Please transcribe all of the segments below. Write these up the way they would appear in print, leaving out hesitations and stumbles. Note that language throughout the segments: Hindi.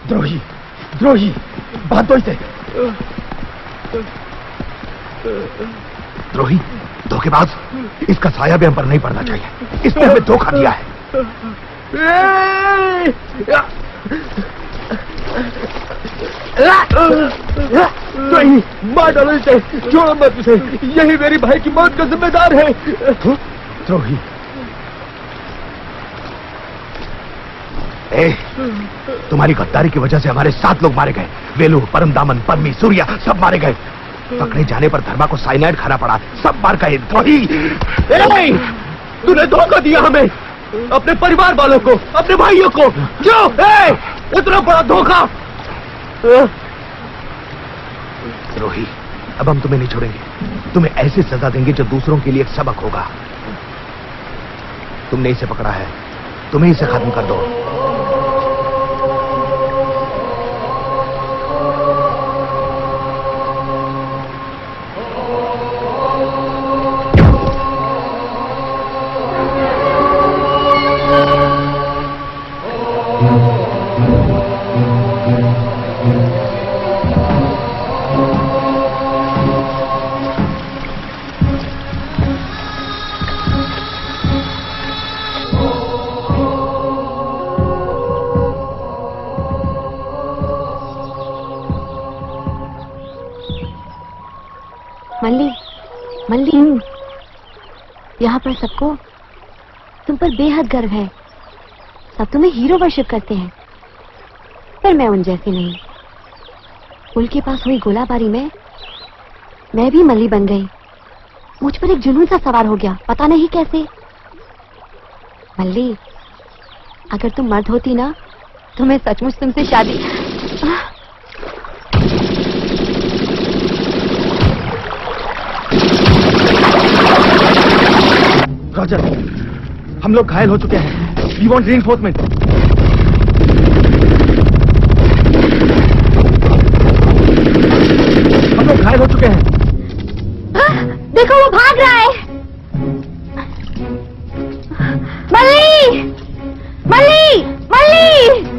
द्रोही, द्रोही, बात तो इसे। द्रोही, धोखेबाज, इसका साया भी हम पर नहीं पड़ना चाहिए। इसने हमें धोखा दिया है। नहीं, मार डालो इसे, छोड़ो मत उसे। यही मेरी भाई की मौत का जिम्मेदार है। द्रोही, तुम्हारी गद्दारी की वजह से हमारे 7 लोग मारे गए। वेलू, परमदामन, परमी, सूर्या सब मारे गए। पकड़े जाने पर धर्मा को साइनाइड खाना पड़ा। सब मार गए। द्रोही, तूने धोखा दिया हमें, अपने परिवार वालों को, अपने भाइयों को। क्यों? इतना बड़ा धोखा। द्रोही, अब हम तुम्हें नहीं छोड़ेंगे। तुम्हें ऐसी सजा देंगे जो दूसरों के लिए एक सबक होगा। तुमने इसे पकड़ा है, तुम्हें इसे खत्म कर दो। मल्ली, मल्ली, यहाँ पर सबको तुम पर बेहद गर्व है। सब तुम्हें हीरो वर्शिप करते हैं, पर मैं उन जैसी नहीं। पुल के पास हुई गोलाबारी में मैं भी मल्ली बन गई। मुझ पर एक जुनून सा सवार हो गया, पता नहीं कैसे। मल्ली, अगर तुम मर्द होती ना तो मैं सचमुच तुमसे शादी। रॉजर, हम लोग घायल हो चुके हैं। We want reinforcement. हम लोग घायल हो चुके हैं। देखो वो भाग रहा है। मल्ली, मल्ली, मल्ली।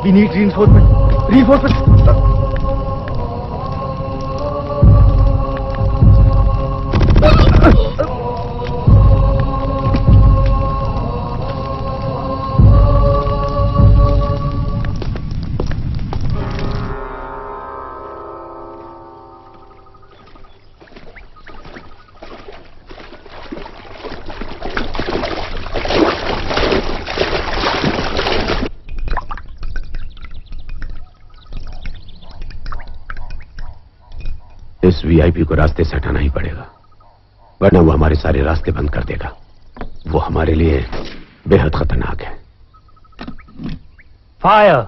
We need reinforcement. Reinforcement. इस वीआईपी को रास्ते से हटाना ही पड़ेगा, वरना वो हमारे सारे रास्ते बंद कर देगा। वो हमारे लिए बेहद खतरनाक है। फायर!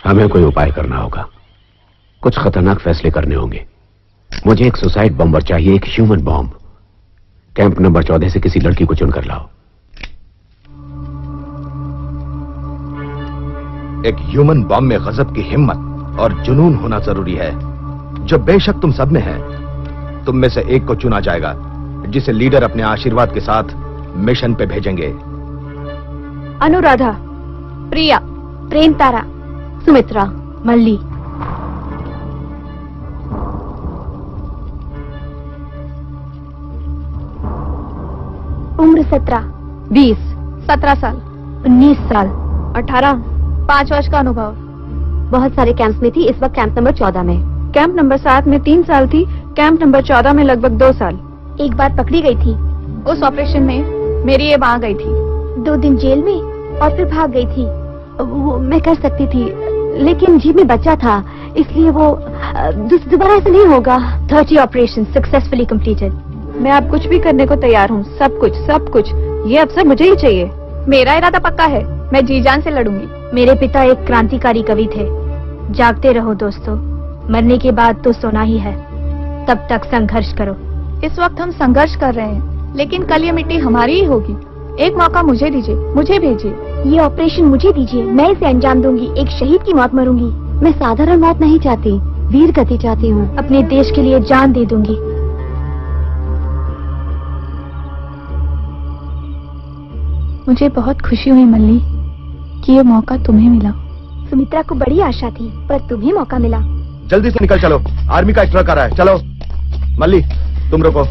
हमें कोई उपाय करना होगा, कुछ खतरनाक फैसले करने होंगे। मुझे एक सुसाइड बॉम्बर चाहिए, एक ह्यूमन बॉम्ब। कैंप नंबर 14 से किसी लड़की को चुनकर लाओ। एक ह्यूमन बॉम्ब में गजब की हिम्मत और जुनून होना जरूरी है, जो बेशक तुम सब में है। तुम में से एक को चुना जाएगा, जिसे लीडर अपने आशीर्वाद के साथ मिशन पे भेजेंगे। अनुराधा, प्रिया, प्रेम तारा, सुमित्रा, मल्ली। उम्र 17, 20, 17 साल, 19 साल, 18, 5 वर्ष का अनुभव। बहुत सारे कैंप्स में थी, इस वक्त कैंप नंबर 14 में। कैंप नंबर 7 में 3 साल थी, कैंप नंबर 14 में लगभग 2 साल। एक बार पकड़ी गई थी, उस ऑपरेशन में मेरी ये वहाँ गई थी। 2 दिन जेल में और फिर भाग गई थी। वो मैं कर सकती थी, लेकिन जीप में बच्चा था, इसलिए वो दोबारा ऐसा नहीं होगा। 30 ऑपरेशन सक्सेसफुली कंप्लीटेड। मैं अब कुछ भी करने को तैयार हूँ, सब कुछ। ये अवसर मुझे ही चाहिए। मेरा इरादा पक्का है, मैं जी जान से लड़ूंगी। मेरे पिता एक क्रांतिकारी कवि थे। जागते रहो दोस्तों, मरने के बाद तो सोना ही है, तब तक संघर्ष करो। इस वक्त हम संघर्ष कर रहे हैं, लेकिन कल ये मिट्टी हमारी ही होगी। एक मौका मुझे दीजिए, मुझे भेजिए। ये ऑपरेशन मुझे दीजिए, मैं इसे अंजाम दूंगी। एक शहीद की मौत मरूंगी। मैं साधारण मौत नहीं चाहती, वीर गति चाहती हूँ। अपने देश के लिए जान दे दूंगी। मुझे बहुत खुशी हुई मल्ली कि ये मौका तुम्हें मिला। सुमित्रा को बड़ी आशा थी, पर तुम्हें मौका मिला। जल्दी से निकल चलो, आर्मी का एक ट्रक आ रहा है। चलो मल्ली, तुम रुको।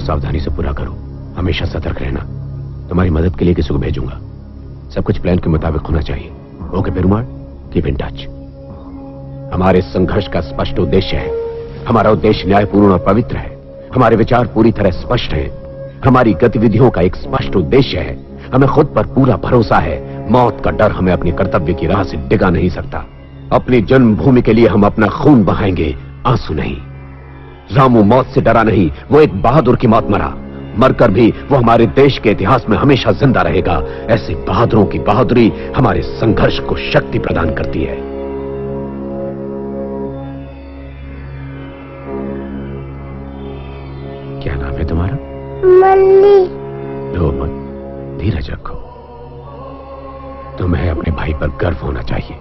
सावधानी से पूरा करो, हमेशा सतर्क रहना। तुम्हारी मदद के लिए किसी को भेजूंगा। सब कुछ प्लान के मुताबिक होना चाहिए। Okay Perumal, keep in touch. हमारे संघर्ष का स्पष्ट उद्देश्य है। हमारा उद्देश्य न्यायपूर्ण और पवित्र है। हमारे विचार पूरी तरह स्पष्ट हैं। हमारी गतिविधियों का एक स्पष्ट उद्देश्य है। हमें खुद पर पूरा भरोसा है। मौत का डर हमें अपने कर्तव्य की राह से डिगा नहीं सकता। अपनी जन्मभूमि के लिए हम अपना खून बहाएंगे, आंसू नहीं। रामू मौत से डरा नहीं, वो एक बहादुर की मौत मरा। मरकर भी वो हमारे देश के इतिहास में हमेशा जिंदा रहेगा। ऐसे बहादुरों की बहादुरी हमारे संघर्ष को शक्ति प्रदान करती है। क्या नाम है तुम्हारा? मल्ली। रो मत, धीरज रखो। तुम्हें अपने भाई पर गर्व होना चाहिए।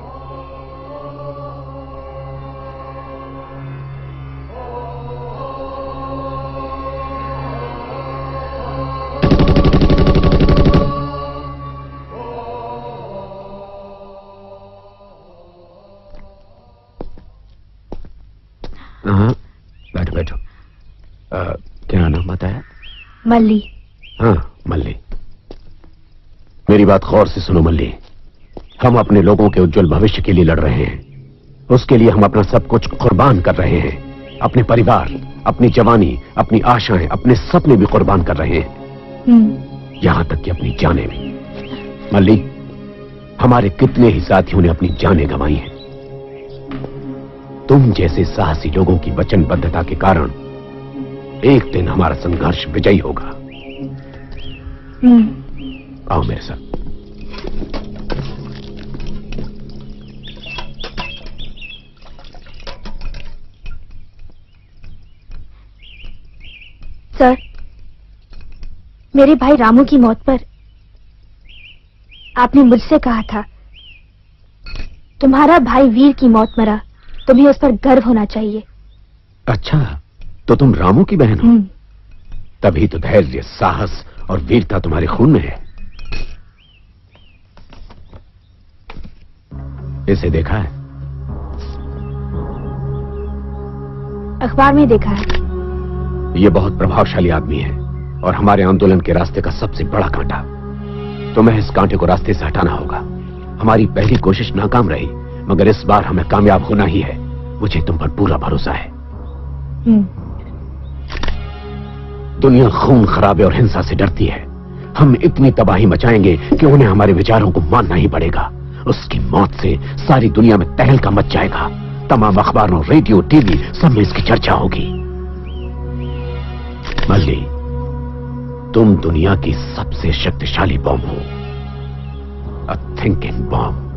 हाँ, बैठो बैठो। क्या नाम बताया? मल्ली। हाँ, मल्ली। मेरी बात गौर से सुनो मल्ली। हम अपने लोगों के उज्जवल भविष्य के लिए लड़ रहे हैं। उसके लिए हम अपना सब कुछ कुर्बान कर रहे हैं। अपने परिवार, अपनी जवानी, अपनी आशाएं, अपने सपने भी कुर्बान कर रहे हैं। यहां तक कि अपनी जानें भी। मल्ली, हमारे कितने ही साथियों ने अपनी जानें गंवाई हैं। तुम जैसे साहसी लोगों की वचनबद्धता के कारण एक दिन हमारा संघर्ष विजयी होगा। आओ मेरे साथ। सर, मेरे भाई रामू की मौत पर आपने मुझसे कहा था, तुम्हारा भाई वीर की मौत मरा, तुम्हें उस पर गर्व होना चाहिए। अच्छा, तो तुम रामू की बहन हो? तभी तो धैर्य, साहस और वीरता तुम्हारे खून में है। इसे देखा है? अखबार में देखा है। यह बहुत प्रभावशाली आदमी है और हमारे आंदोलन के रास्ते का सबसे बड़ा कांटा। तुम्हें इस कांटे को रास्ते से हटाना होगा। हमारी पहली कोशिश नाकाम रही, मगर इस बार हमें कामयाब होना ही है। मुझे तुम पर पूरा भरोसा है। दुनिया खून खराबे और हिंसा से डरती है। हम इतनी तबाही मचाएंगे कि उन्हें हमारे विचारों को मानना ही पड़ेगा। उसकी मौत से सारी दुनिया में तहलका मच जाएगा। तमाम अखबारों, रेडियो, टीवी सब में इसकी चर्चा होगी। मल्ली, तुम दुनिया की सबसे शक्तिशाली बॉम्ब हो, अ थिंकिंग बॉम्ब।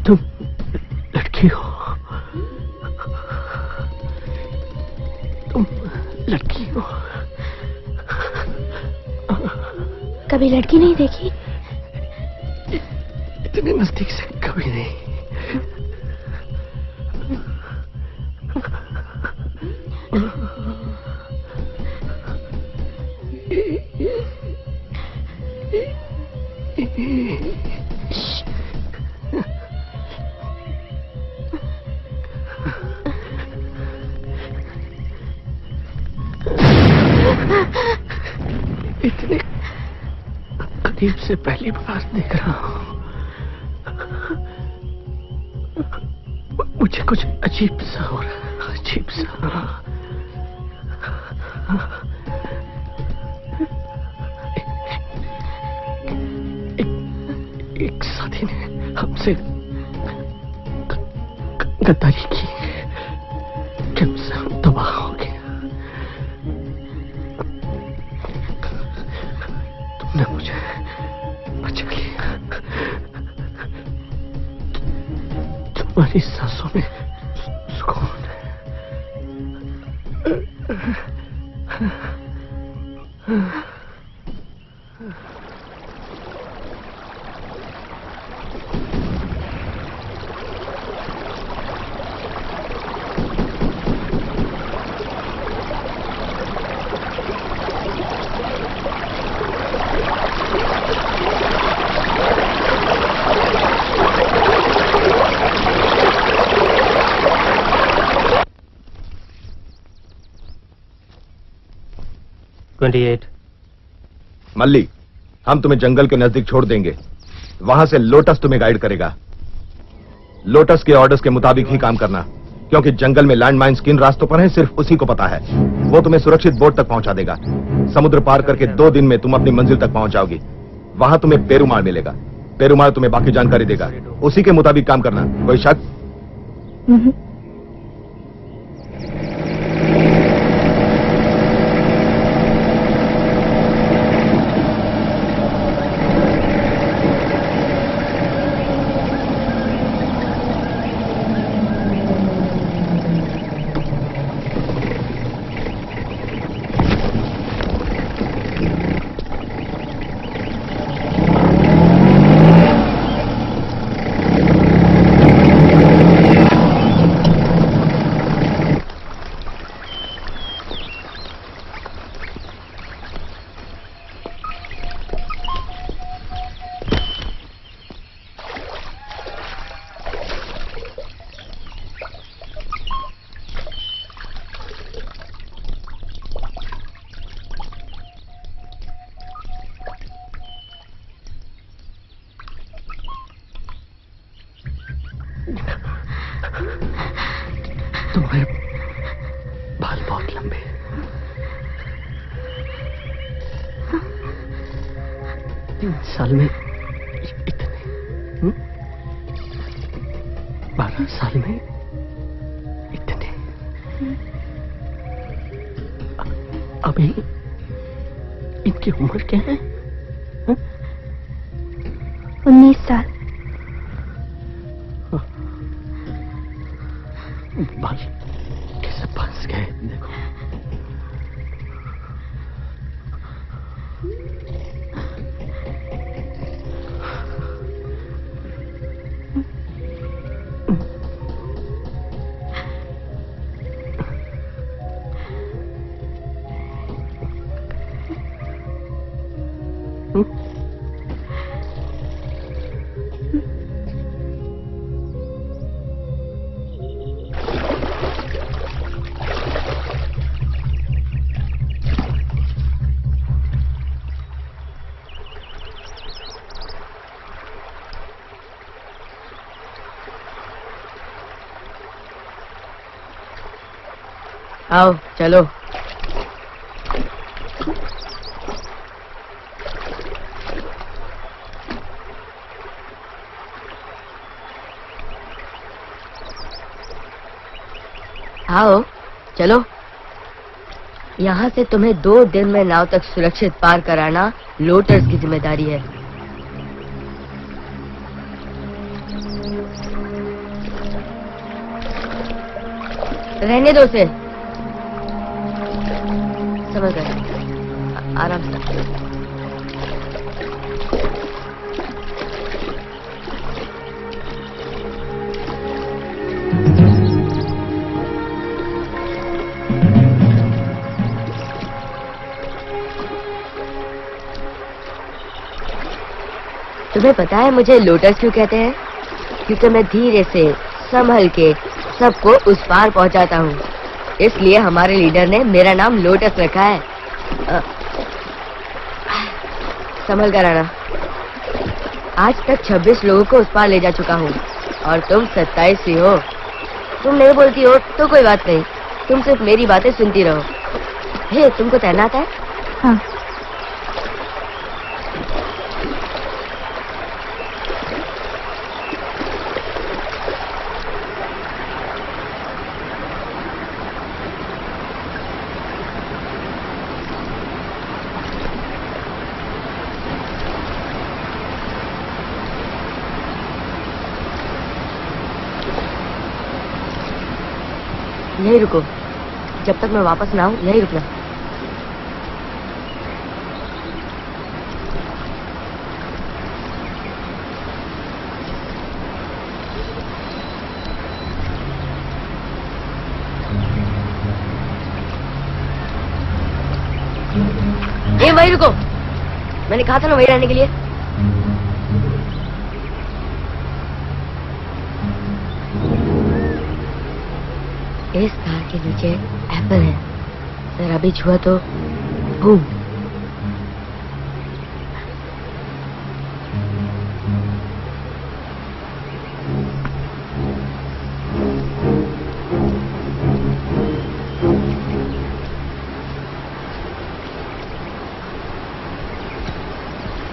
तुम लड़की हो, तुम लड़की हो। कभी लड़की नहीं देखी? इतने नजदीक से कभी नहीं। इतने करीब से पहली बार देख रहा हूं। मुझे कुछ अजीब सा हो रहा है, अजीब सा। एक साथी ने हमसे गद्दारी की, हमसे हम तबाह हो गए। तुमने मुझे बचा लिया। तुम्हारी सांसों में सुकून है। मल्ली, हम तुम्हें जंगल के नजदीक छोड़ देंगे। वहां से लोटस तुम्हें गाइड करेगा। लोटस के ऑर्डर्स के मुताबिक ही काम करना, क्योंकि जंगल में लैंड माइन्स किन रास्तों पर हैं सिर्फ उसी को पता है। वो तुम्हें सुरक्षित बोट तक पहुंचा देगा। समुद्र पार करके 2 दिन में तुम अपनी मंजिल तक पहुंच जाओगी। वहां तुम्हें पेरुमाल मिलेगा। पेरुमाल तुम्हें बाकी जानकारी देगा। उसी के मुताबिक काम करना। कोई शक? तुम्हारे बाल बहुत लंबे हैं। 3 साल में इतने, 12 साल में इतने। अभी इनकी उम्र क्या है? 19 साल। बाल कैसे फंस गए देखो। आओ चलो। आओ चलो। यहाँ से तुम्हें 2 दिन में नाव तक सुरक्षित पार कराना लोटस की जिम्मेदारी है। रहने दो उसे। समझ गए? आराम से। तुम्हें पता है मुझे लोटस क्यों कहते हैं? क्योंकि मैं धीरे से संभल के सबको उस पार पहुंचाता हूँ, इसलिए हमारे लीडर ने मेरा नाम लोटस रखा है। संभल कर आना। आज तक 26 लोगों को उस पार ले जा चुका हूँ और तुम 27वीं हो। तुम नहीं बोलती हो तो कोई बात नहीं, तुम सिर्फ मेरी बातें सुनती रहो। हे, तुमको तैरना आता है? हाँ। यहीं रुको, जब तक मैं वापस ना आऊं यहीं रुकना। ये वहीं रुको, मैंने कहा था ना वहीं रहने के लिए। इस तार के नीचे एप्पल है, जरा भी छुआ तो बूम।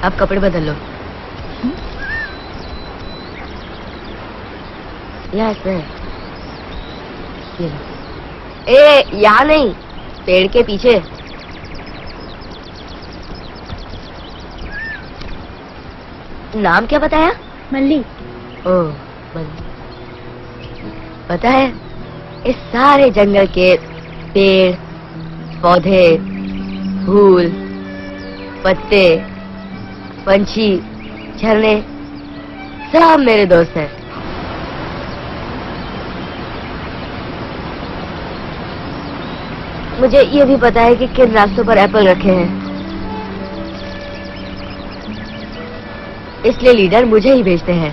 अब कपड़े बदल लो। यहाँ इसमें यहाँ नहीं, पेड़ के पीछे। नाम क्या बताया? मल्ली। ओह, मल्ली। पता है, इस सारे जंगल के पेड़, पौधे, फूल, पत्ते, पंछी, झरने सब मेरे दोस्त हैं। मुझे ये भी पता है कि किन रास्तों पर एप्पल रखे हैं, इसलिए लीडर मुझे ही भेजते हैं।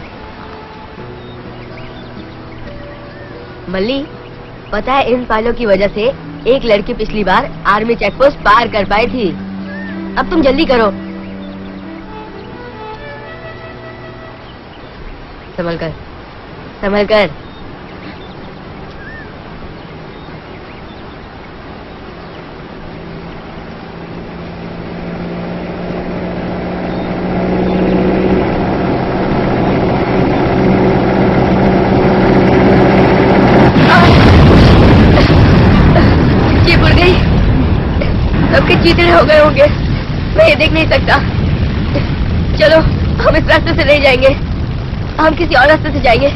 मल्ली, पता है इन पालों की वजह से एक लड़की पिछली बार आर्मी चेकपोस्ट पार कर पाई थी। अब तुम जल्दी करो। संभल कर, संभल कर। चीतड़े हो गए होंगे, मैं ये देख नहीं सकता। चलो, हम इस रास्ते से नहीं जाएंगे, हम किसी और रास्ते से जाएंगे।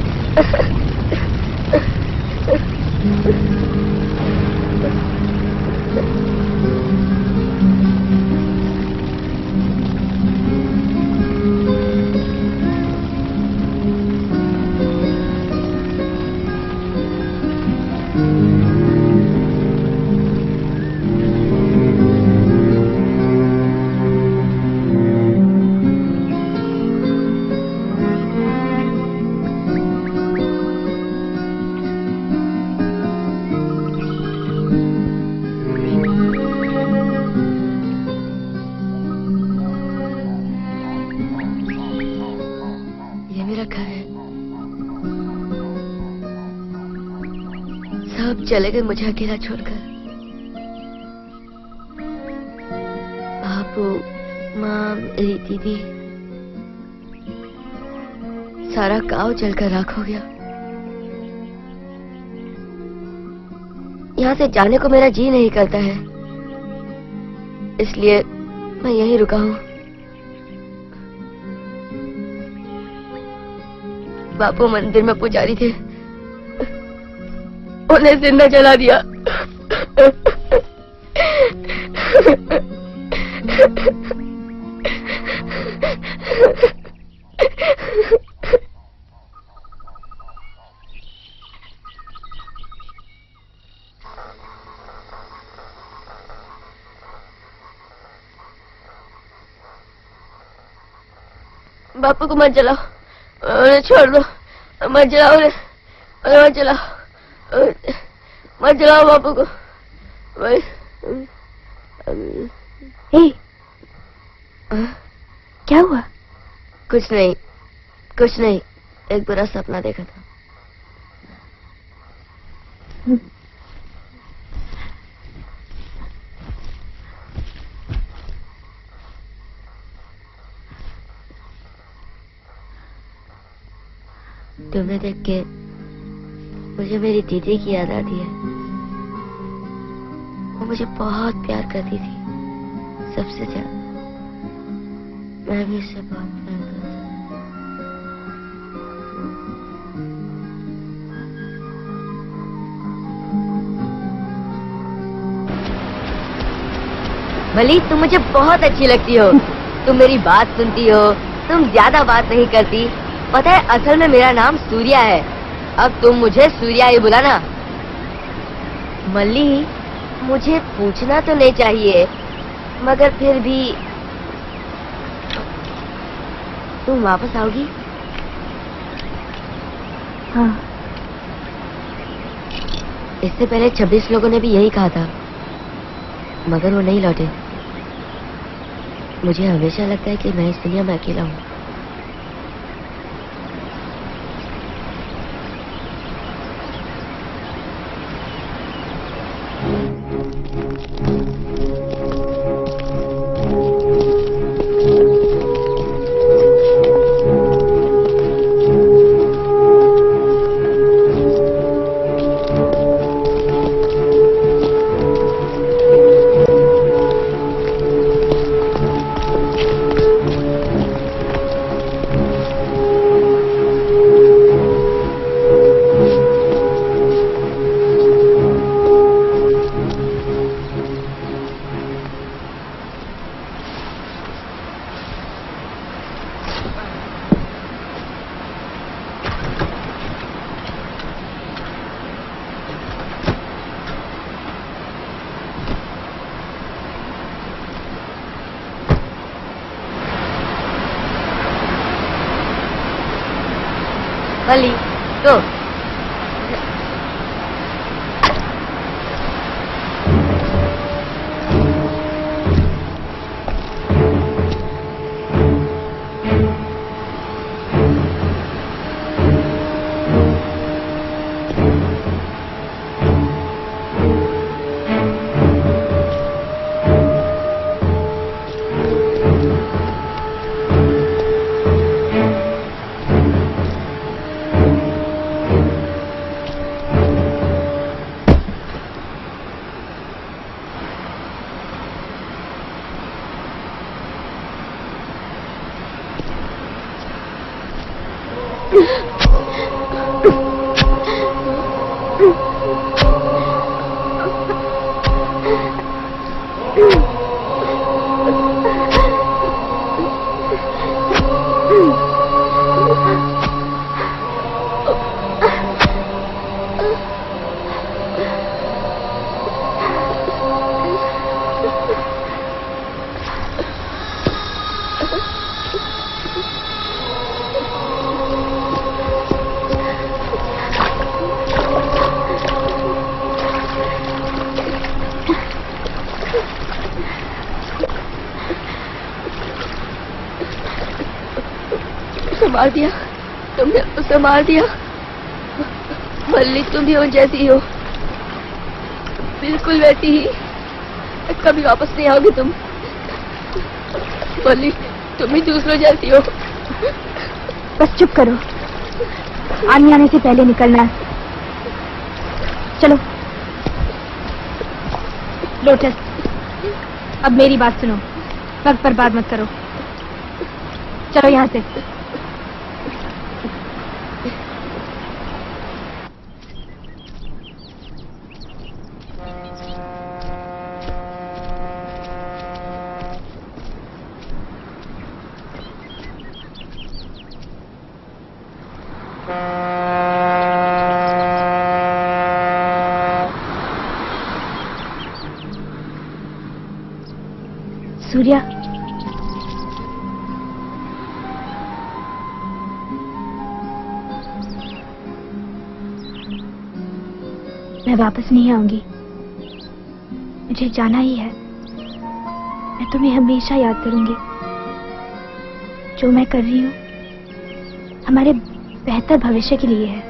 चले गए मुझे अकेला छोड़कर। बापू, माँ, मेरी दीदी, सारा गांव जलकर राख हो गया। यहाँ से जाने को मेरा जी नहीं करता है, इसलिए मैं यहीं रुका हूँ। बापू मंदिर में पुजारी थे, उन्हें जिंदा जला दिया। बापू को मत जलाओ, उन्हें छोड़ दो, मत जलाओ उन्हें, मत जलाओ, मत जलाओ बापू को। ए, क्या हुआ? कुछ नहीं, कुछ नहीं, एक बुरा सपना देखा था। तुम्हें देख के मुझे मेरी दीदी की याद आती है। वो मुझे बहुत प्यार करती थी, सबसे ज्यादा। मैं भी उसे बहुत प्यार करती हूँ। मली, तुम मुझे बहुत अच्छी लगती हो। तुम मेरी बात सुनती हो, तुम ज्यादा बात नहीं करती। पता है, असल में मेरा नाम सूर्या है। अब तुम मुझे सूर्या ही बुलाना। मल्ली, मुझे पूछना तो नहीं चाहिए, मगर फिर भी तुम वापस आओगी? हाँ। इससे पहले 26 लोगों ने भी यही कहा था, मगर वो नहीं लौटे। मुझे हमेशा लगता है कि मैं इस दुनिया में अकेला हूँ। मल्ली, तो मार दिया, तुमने उसे मार दिया। मल्ली, तुम भी उन जैसी हो, बिल्कुल वैसी ही। कभी वापस नहीं आओगी तुम। मल्ली, तुम भी दूसरों जैसी हो। बस चुप करो, आने आने से पहले निकलना है। चलो। लोटस, अब मेरी बात सुनो, वक्त बर्बाद मत करो। चलो यहाँ से। सूर्या, मैं वापस नहीं आऊंगी, मुझे जाना ही है। मैं तुम्हें हमेशा याद करूंगी। जो मैं कर रही हूँ हमारे बेहतर भविष्य के लिए है।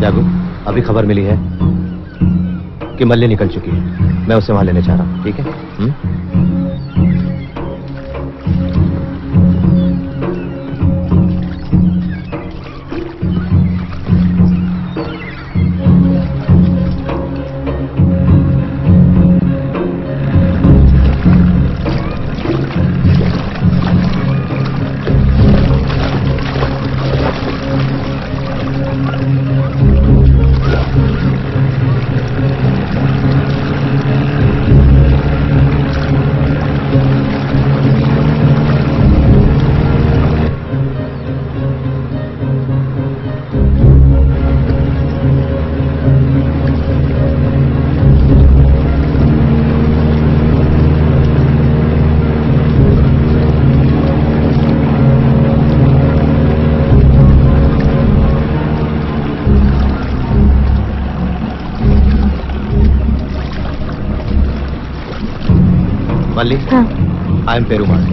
जागू, अभी खबर मिली है कि मल्ली निकल चुकी है। मैं उसे वहां लेने जा रहा हूं, ठीक है? मल्ली, हाँ। I am Perumal.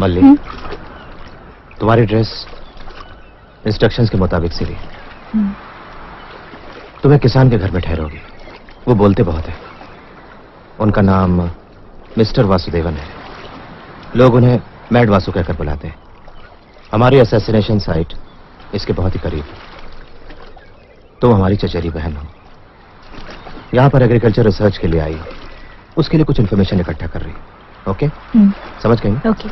मल्ली, तुम्हारी ड्रेस इंस्ट्रक्शंस के मुताबिक सिली। तुम्हें किसान के घर में ठहरोगी। वो बोलते बहुत है। उनका नाम मिस्टर वासुदेवन है। लोग उन्हें मैड वासु कहकर बुलाते हैं। हमारी असैसिनेशन साइट इसके बहुत ही करीब है। तुम हमारी चचेरी बहन हो। यहां पर एग्रीकल्चर रिसर्च के लिए आई हो। उसके लिए कुछ इन्फॉर्मेशन इकट्ठा कर रही है। ओके, समझ गई ना? ओके।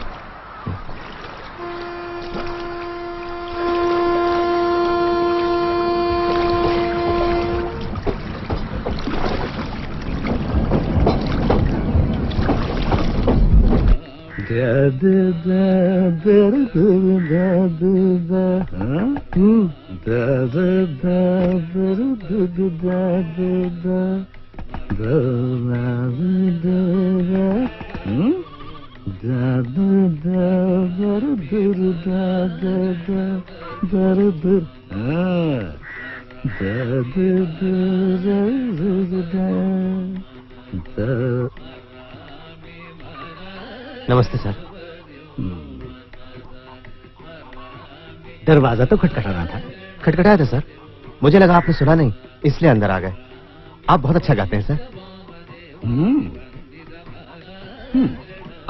नमस्ते सर। दरवाजा तो खटखटाना था। खटखटाया था सर, मुझे लगा आपने सुना नहीं, इसलिए अंदर आ गए। आप बहुत अच्छा गाते हैं सर।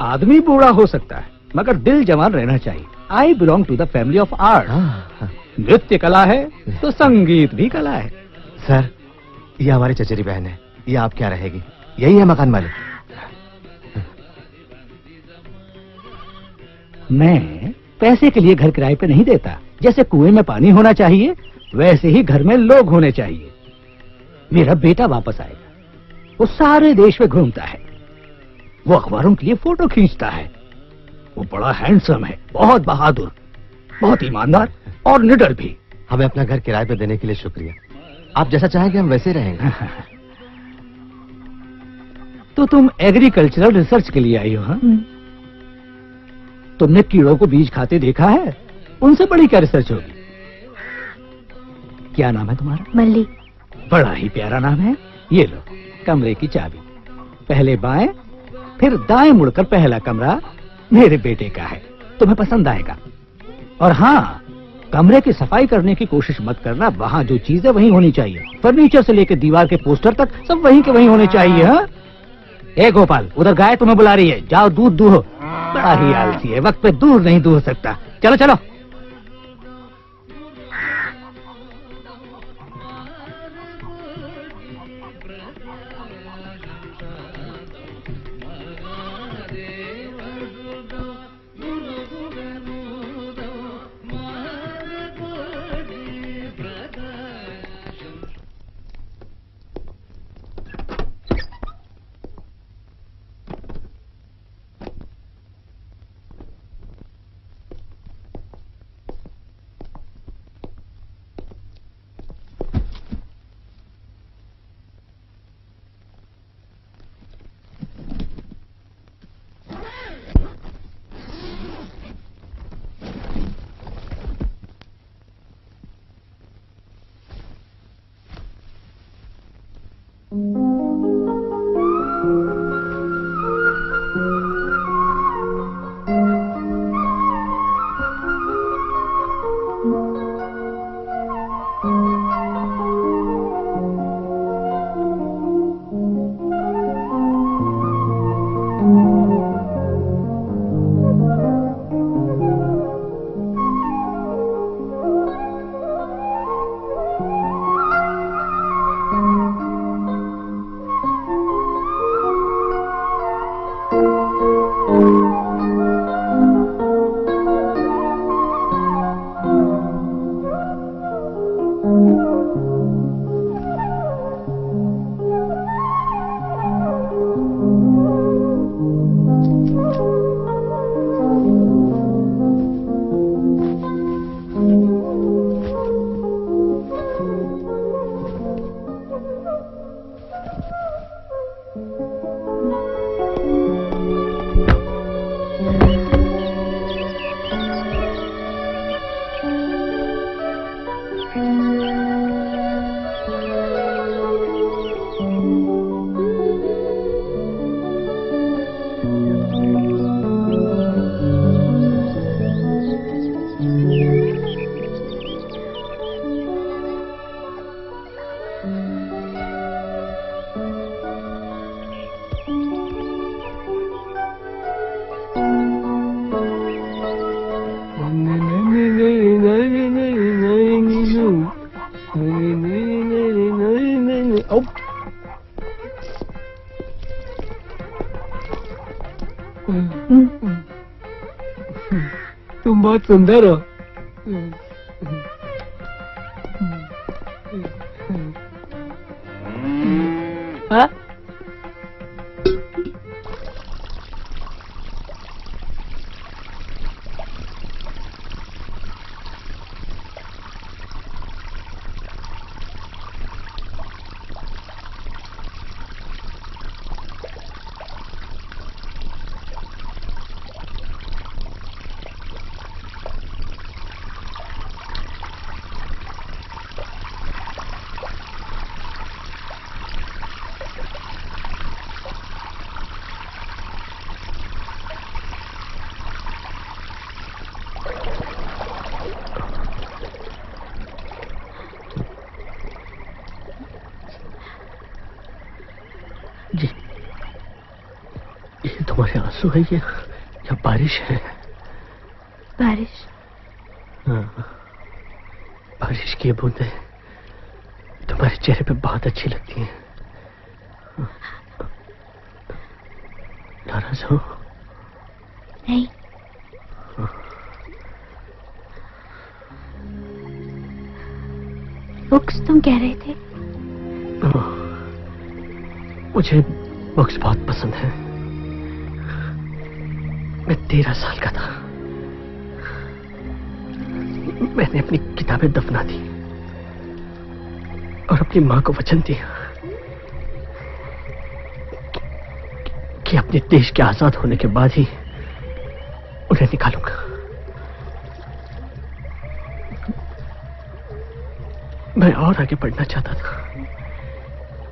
आदमी बूढ़ा हो सकता है मगर दिल जवान रहना चाहिए। I belong to the family of art. नृत्य कला है तो संगीत भी कला है। सर, ये हमारी चचेरी बहन है, ये आप क्या रहेगी? यही है मकान मालिक। मैं पैसे के लिए घर किराए पे नहीं देता। जैसे कुएं में पानी होना चाहिए वैसे ही घर में लोग होने चाहिए। मेरा बेटा वापस आएगा, वो सारे देश में घूमता है, वो अखबारों के लिए फोटो खींचता है, वो बड़ा हैंडसम है, बहुत बहादुर, बहुत ईमानदार और निडर भी। हमें अपना घर किराए पे देने के लिए शुक्रिया। आप जैसा चाहेंगे हम वैसे ही रहेंगे। तो तुम एग्रीकल्चरल रिसर्च के लिए आई हो? हाँ, तुमने कीड़ों को बीज खाते देखा है? उनसे बड़ी क्या रिसर्च होगी। क्या नाम है तुम्हारा? मल्ली। बड़ा ही प्यारा नाम है। ये लो कमरे की चाबी। पहले बाएं फिर दाएं मुड़कर पहला कमरा मेरे बेटे का है, तुम्हें पसंद आएगा। और हाँ, कमरे की सफाई करने की कोशिश मत करना। वहाँ जो चीजें वहीं होनी चाहिए, फर्नीचर से लेकर दीवार के पोस्टर तक सब वहीं के वहीं होने चाहिए। हाँ, ए गोपाल, उधर गाय तुम्हें बुला रही है, जाओ दूध दूहो। बड़ा ही आलसी है, वक्त पे दूर नहीं दूह सकता। चलो चलो। तुम बहुत सुंदर हो। हाँ? ये तुम्हारे आंसू है या बारिश है? बारिश। हाँ, बारिश की बूंदें तुम्हारे चेहरे पे बहुत अच्छी लगती हैं। नाराज हो? नहीं। बुक्स तुम कह रहे थे? मुझे बुक्स बहुत पसंद है। मैं 13 साल का था, मैंने अपनी किताबें दफना दी और अपनी मां को वचन दिया कि अपने देश के आजाद होने के बाद ही उन्हें निकालूंगा। मैं और आगे बढ़ना चाहता था,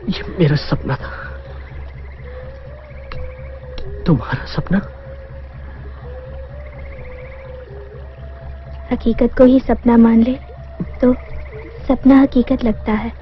ये मेरा सपना था। तुम्हारा सपना? हकीकत को ही सपना मान ले तो सपना हकीकत लगता है।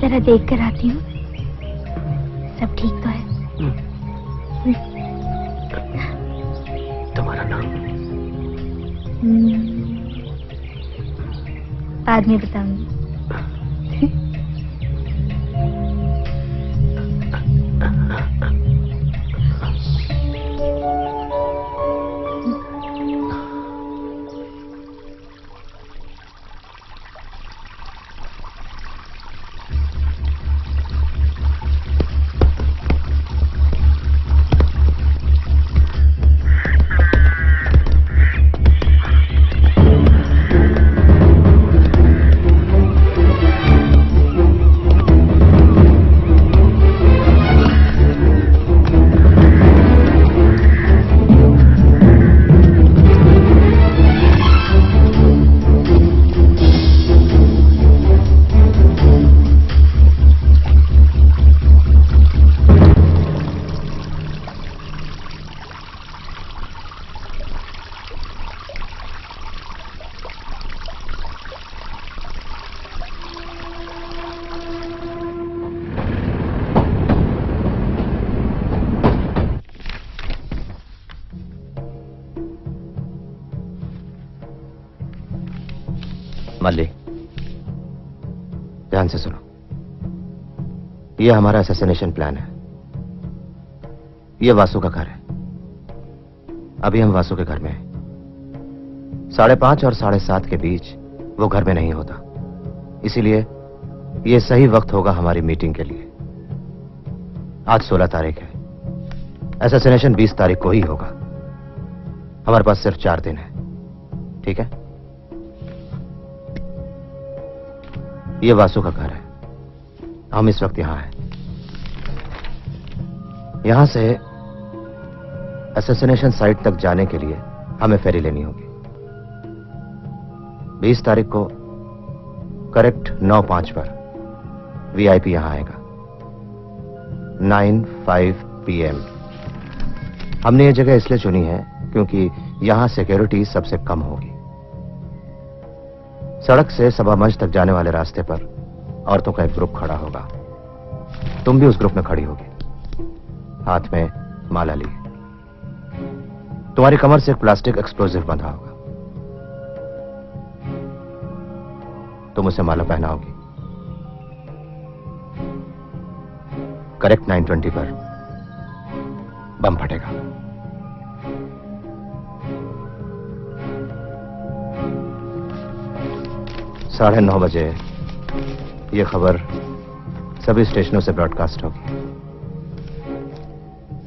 जरा देख कर आती हूँ, सब ठीक तो है? तुम्हारा नाम? बाद में बताऊंगी। मल्ली, ध्यान से सुनो। ये हमारा असैसिनेशन प्लान है। ये वासु का घर है। अभी हम वासु के घर में हैं। 5:30 और 7:30 के बीच वो घर में नहीं होता। इसीलिए ये सही वक्त होगा हमारी मीटिंग के लिए। आज 16 तारीख है। असैसिनेशन 20 तारीख को ही होगा। हमारे पास सिर्फ 4 दिन है। ठीक है? ये वासु का घर है। हम इस वक्त यहां हैं। यहां से असैसिनेशन साइट तक जाने के लिए हमें फेरी लेनी होगी। 20 तारीख को करेक्ट 9:05 पर वीआईपी यहां आएगा। 9:05 PM। हमने ये जगह इसलिए चुनी है क्योंकि यहां सिक्योरिटी सबसे कम होगी। सड़क से सभा मंच तक जाने वाले रास्ते पर औरतों का एक ग्रुप खड़ा होगा। तुम भी उस ग्रुप में खड़ी होगी, हाथ में माला लिए। तुम्हारी कमर से एक प्लास्टिक एक्सप्लोजिव बंधा होगा। तुम उसे माला पहनाओगी। करेक्ट 9:20 पर बम फटेगा। साढ़े 9 बजे यह खबर सभी स्टेशनों से ब्रॉडकास्ट होगी।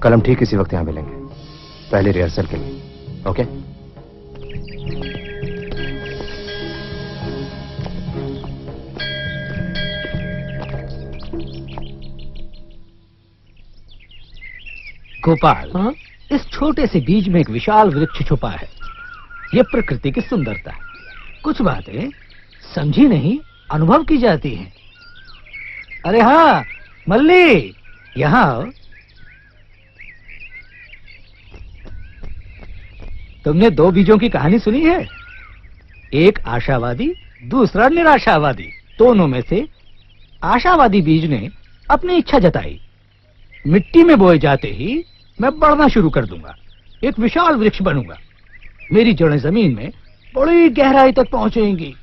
कल हम ठीक इसी वक्त यहां मिलेंगे, पहली रिहर्सल के लिए। ओके? गोपाल, इस छोटे से बीज में एक विशाल वृक्ष छुपा है। यह प्रकृति की सुंदरता है। कुछ बातें समझी नहीं, अनुभव की जाती हैं। अरे हाँ मल्ली, यहां आओ। तुमने 2 बीजों की कहानी सुनी है? एक आशावादी, दूसरा निराशावादी। दोनों में से आशावादी बीज ने अपनी इच्छा जताई, मिट्टी में बोए जाते ही मैं बढ़ना शुरू कर दूंगा, एक विशाल वृक्ष बनूंगा। मेरी जड़ें जमीन में बड़ी गहराई तक पहुंचेंगी,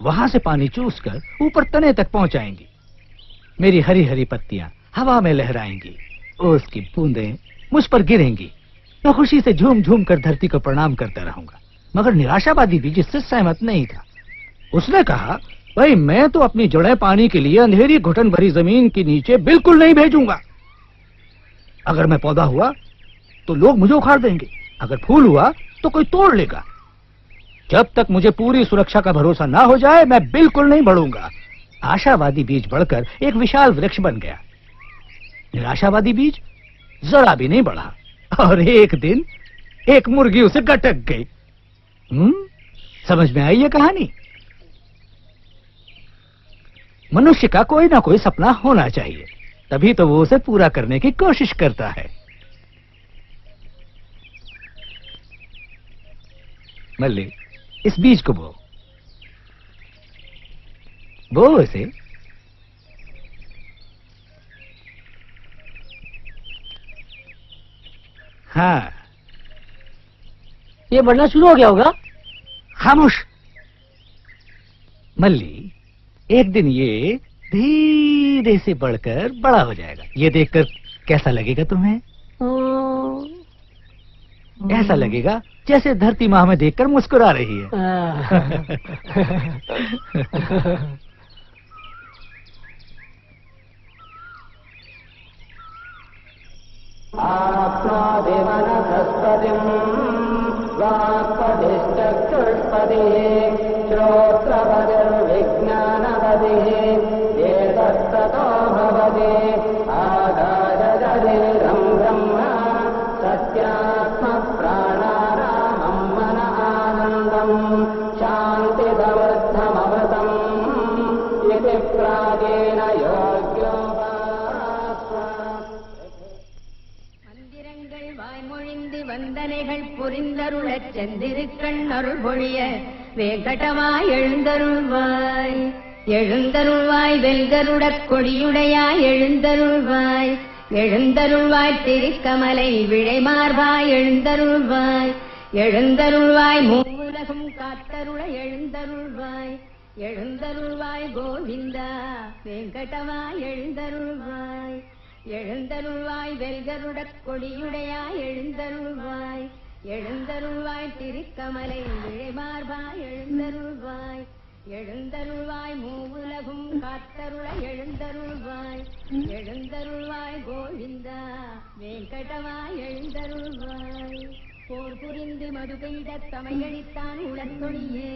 वहां से पानी चूसकर ऊपर तने तक पहुंचाएंगी। मेरी हरी हरी पत्तियां हवा में लहराएंगी, उसकी बूंदें मुझ पर गिरेंगी। मैं खुशी से झूम झूम कर धरती को प्रणाम करता रहूंगा। मगर निराशावादी भी जिससे सहमत नहीं था। उसने कहा, भाई मैं तो अपनी जड़ें पानी के लिए अंधेरी घुटन भरी जमीन के नीचे बिल्कुल नहीं भेजूंगा। अगर मैं पौधा हुआ तो लोग मुझे उखाड़ देंगे, अगर फूल हुआ तो कोई तोड़ लेगा। जब तक मुझे पूरी सुरक्षा का भरोसा ना हो जाए मैं बिल्कुल नहीं बढ़ूंगा। आशावादी बीज बढ़कर एक विशाल वृक्ष बन गया। निराशावादी बीज जरा भी नहीं बढ़ा और एक दिन एक मुर्गी उसे गटक गई। समझ में आई ये कहानी? मनुष्य का कोई ना कोई सपना होना चाहिए, तभी तो वो उसे पूरा करने की कोशिश करता है। मल्ली, इस बीज को बो इसे। हाँ, ये बढ़ना शुरू हो गया होगा। खामोश मल्ली, एक दिन ये धीरे से बढ़कर बड़ा हो जाएगा। ये देखकर कैसा लगेगा तुम्हें? ऐसा लगेगा जैसे धरती माँ में देखकर मुस्कुरा रही है। மந்திரங்கள் வாய்மொழிந்து வந்தனைகள் புரிந்தருளச் செந்திருக்கண்ணருள் பொழிய வேங்கடமாய் எழுந்தருள்வாய். எழுந்தருள்வாய் வெல்கருடக் கொடியுடையாய் எழுந்தருள்வாய். எழுந்தருள்வாய் திருக்கமலை விழைமார்வாய் எழுந்தருள்வாய். எழுந்தருள்வாய் மூலக மூவுலகும் காத்தருள எழுந்தருள்வாய் எழுந்தருள்வாய் கோவிந்தா வெங்கடமா எழுந்தருள்வாய் எழுந்தருள்வாய் வெல்கருடக் கொடியுடையாய் எழுந்தருள்வாய் எழுந்தருள்வாய் திருக்கமலை விழைமார்பா எழுந்தருள்வாய் எழுந்தருள்வாய் மூவுலகும் காத்தருள எழுந்தருள்வாய் எழுந்தருள்வாய் கோவிந்தா வெங்கடமா எழுந்தருள்வாய் போர் புரிந்து மதுகையிடத் தமையளித்தான் உளத்தொழியே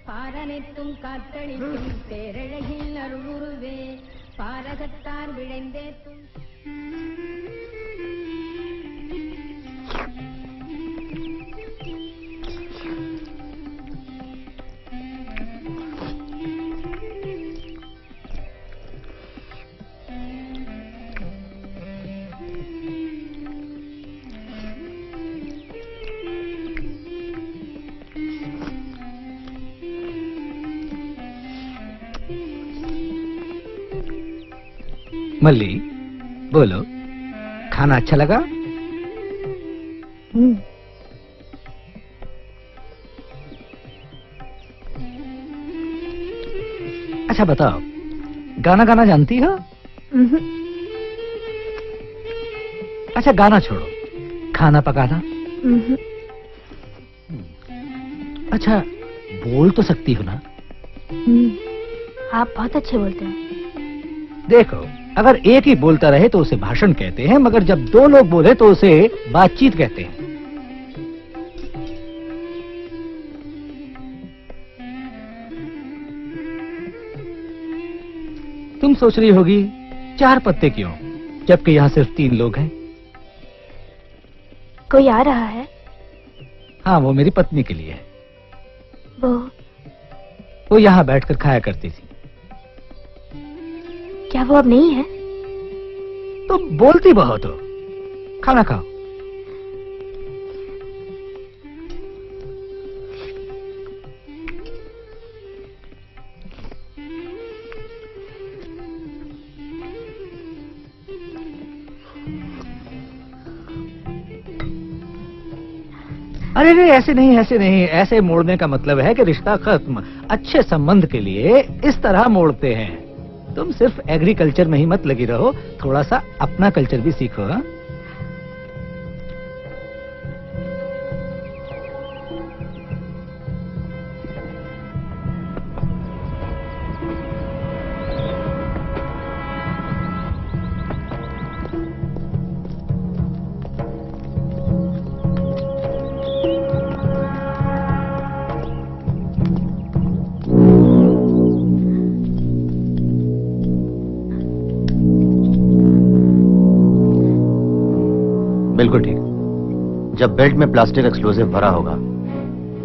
பாரனைத்தும் காத்தளிக்கும் பேரழகில் அருளுருவே பாரகத்தார் விளைந்தேத்தும் मल्ली बोलो, खाना अच्छा लगा? अच्छा बताओ, गाना गाना जानती हो? अच्छा गाना छोड़ो, खाना पकाना? अच्छा बोल तो सकती हो ना? आप बहुत अच्छे बोलते हैं। देखो, अगर एक ही बोलता रहे तो उसे भाषण कहते हैं, मगर जब दो लोग बोले तो उसे बातचीत कहते हैं। तुम सोच रही होगी 4 पत्ते क्यों, जबकि यहाँ सिर्फ 3 लोग हैं। कोई आ रहा है? हाँ, वो मेरी पत्नी के लिए है। वो यहाँ बैठकर खाया करती थी। क्या वो अब नहीं है? तो बोलती बहुत हो। खाना खाओ। अरे रे, ऐसे नहीं, ऐसे नहीं। ऐसे मोड़ने का मतलब है कि रिश्ता खत्म। अच्छे संबंध के लिए इस तरह मोड़ते हैं। तुम सिर्फ एग्रीकल्चर में ही मत लगी रहो, थोड़ा सा अपना कल्चर भी सीखो। हा? बिल्कुल ठीक। जब बेल्ट में प्लास्टिक एक्सप्लोसिव भरा होगा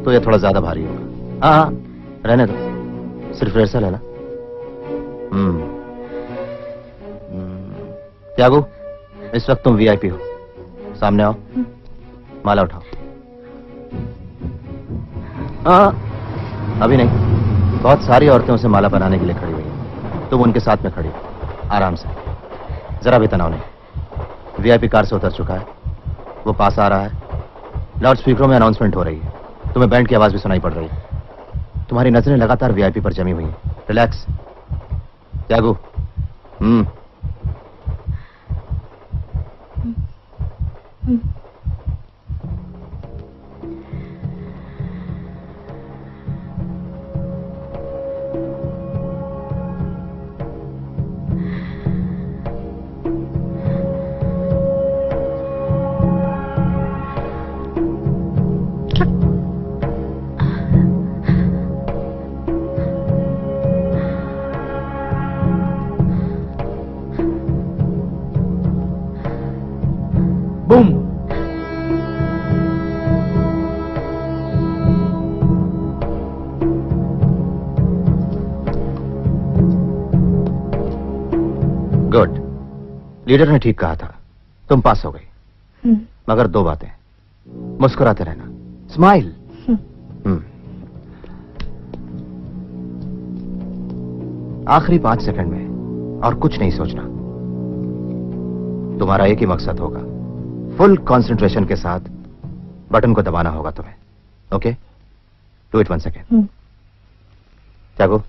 तो यह थोड़ा ज्यादा भारी होगा। हाँ, रहने दो, सिर्फ रिहर्सल है ना। त्यागू, इस वक्त तुम वीआईपी हो। सामने आओ, माला उठाओ। हाँ, अभी नहीं। बहुत सारी औरतें उसे माला बनाने के लिए खड़ी हुई हैं। तुम उनके साथ में खड़ी हो, आराम से, जरा भी तनाव नहीं। वीआईपी कार से उतर चुका है, वो पास आ रहा है। लाउड स्पीकरों में अनाउंसमेंट हो रही है। तुम्हें बैंड की आवाज भी सुनाई पड़ रही है। तुम्हारी नजरें लगातार वीआईपी पर जमी हुई हैं। रिलैक्स त्यागू। बूम। गुड। लीडर ने ठीक कहा था, तुम पास हो गई। मगर 2 बातें, मुस्कुराते रहना, स्माइल। आखिरी 5 सेकंड में और कुछ नहीं सोचना। तुम्हारा एक ही मकसद होगा, फुल कंसंट्रेशन के साथ बटन को दबाना होगा तुम्हें। ओके? Do it 1 second. जागो।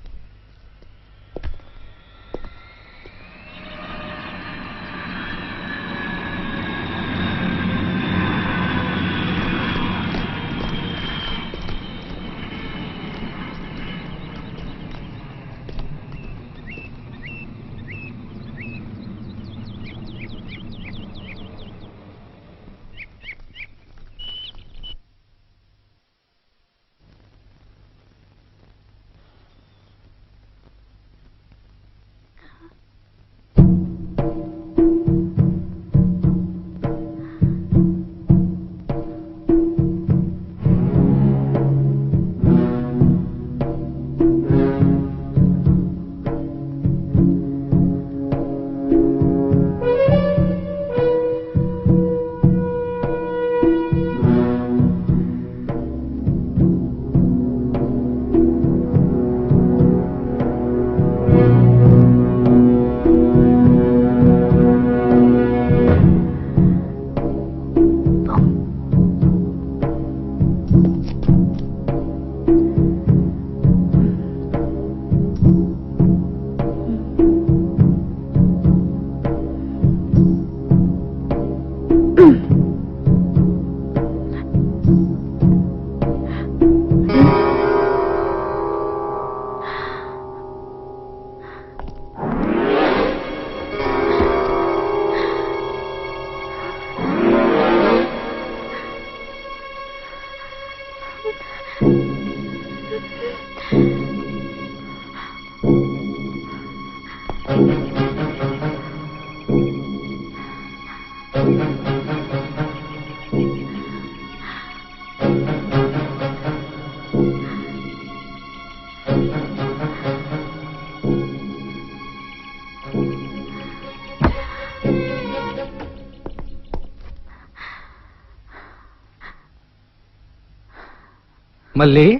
मल्ली,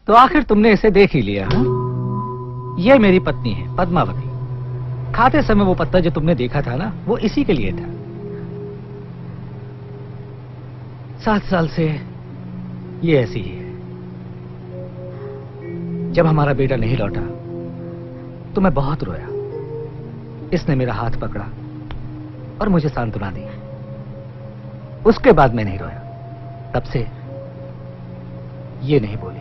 तो आखिर तुमने इसे देख ही लिया, हाँ? ये मेरी पत्नी है पद्मावती। खाते समय वो पत्ता जो तुमने देखा था ना, वो इसी के लिए था। 7 साल से ये ऐसी ही है। जब हमारा बेटा नहीं लौटा तो मैं बहुत रोया। इसने मेरा हाथ पकड़ा और मुझे सांत्वना दी। उसके बाद मैं नहीं रोया। तब से ये नहीं बोली।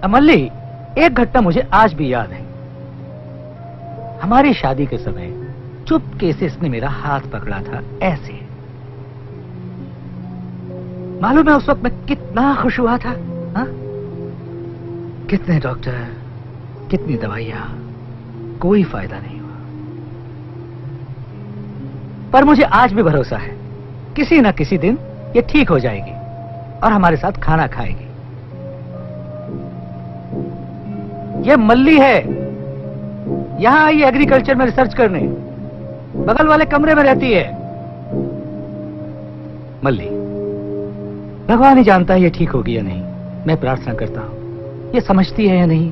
अमल्ली, एक घटना मुझे आज भी याद है। हमारी शादी के समय चुपके से इसने मेरा हाथ पकड़ा था, ऐसे। मालूम है उस वक्त मैं कितना खुश हुआ था, हा? कितने डॉक्टर, कितनी दवाइयां, कोई फायदा नहीं हुआ। पर मुझे आज भी भरोसा है, किसी ना किसी दिन ये ठीक हो जाएगी और हमारे साथ खाना खाएगी। ये मल्ली है, यहां आई एग्रीकल्चर में रिसर्च करने। बगल वाले कमरे में रहती है। मल्ली, भगवान ही जानता है ये ठीक होगी या नहीं। मैं प्रार्थना करता हूं, ये समझती है या नहीं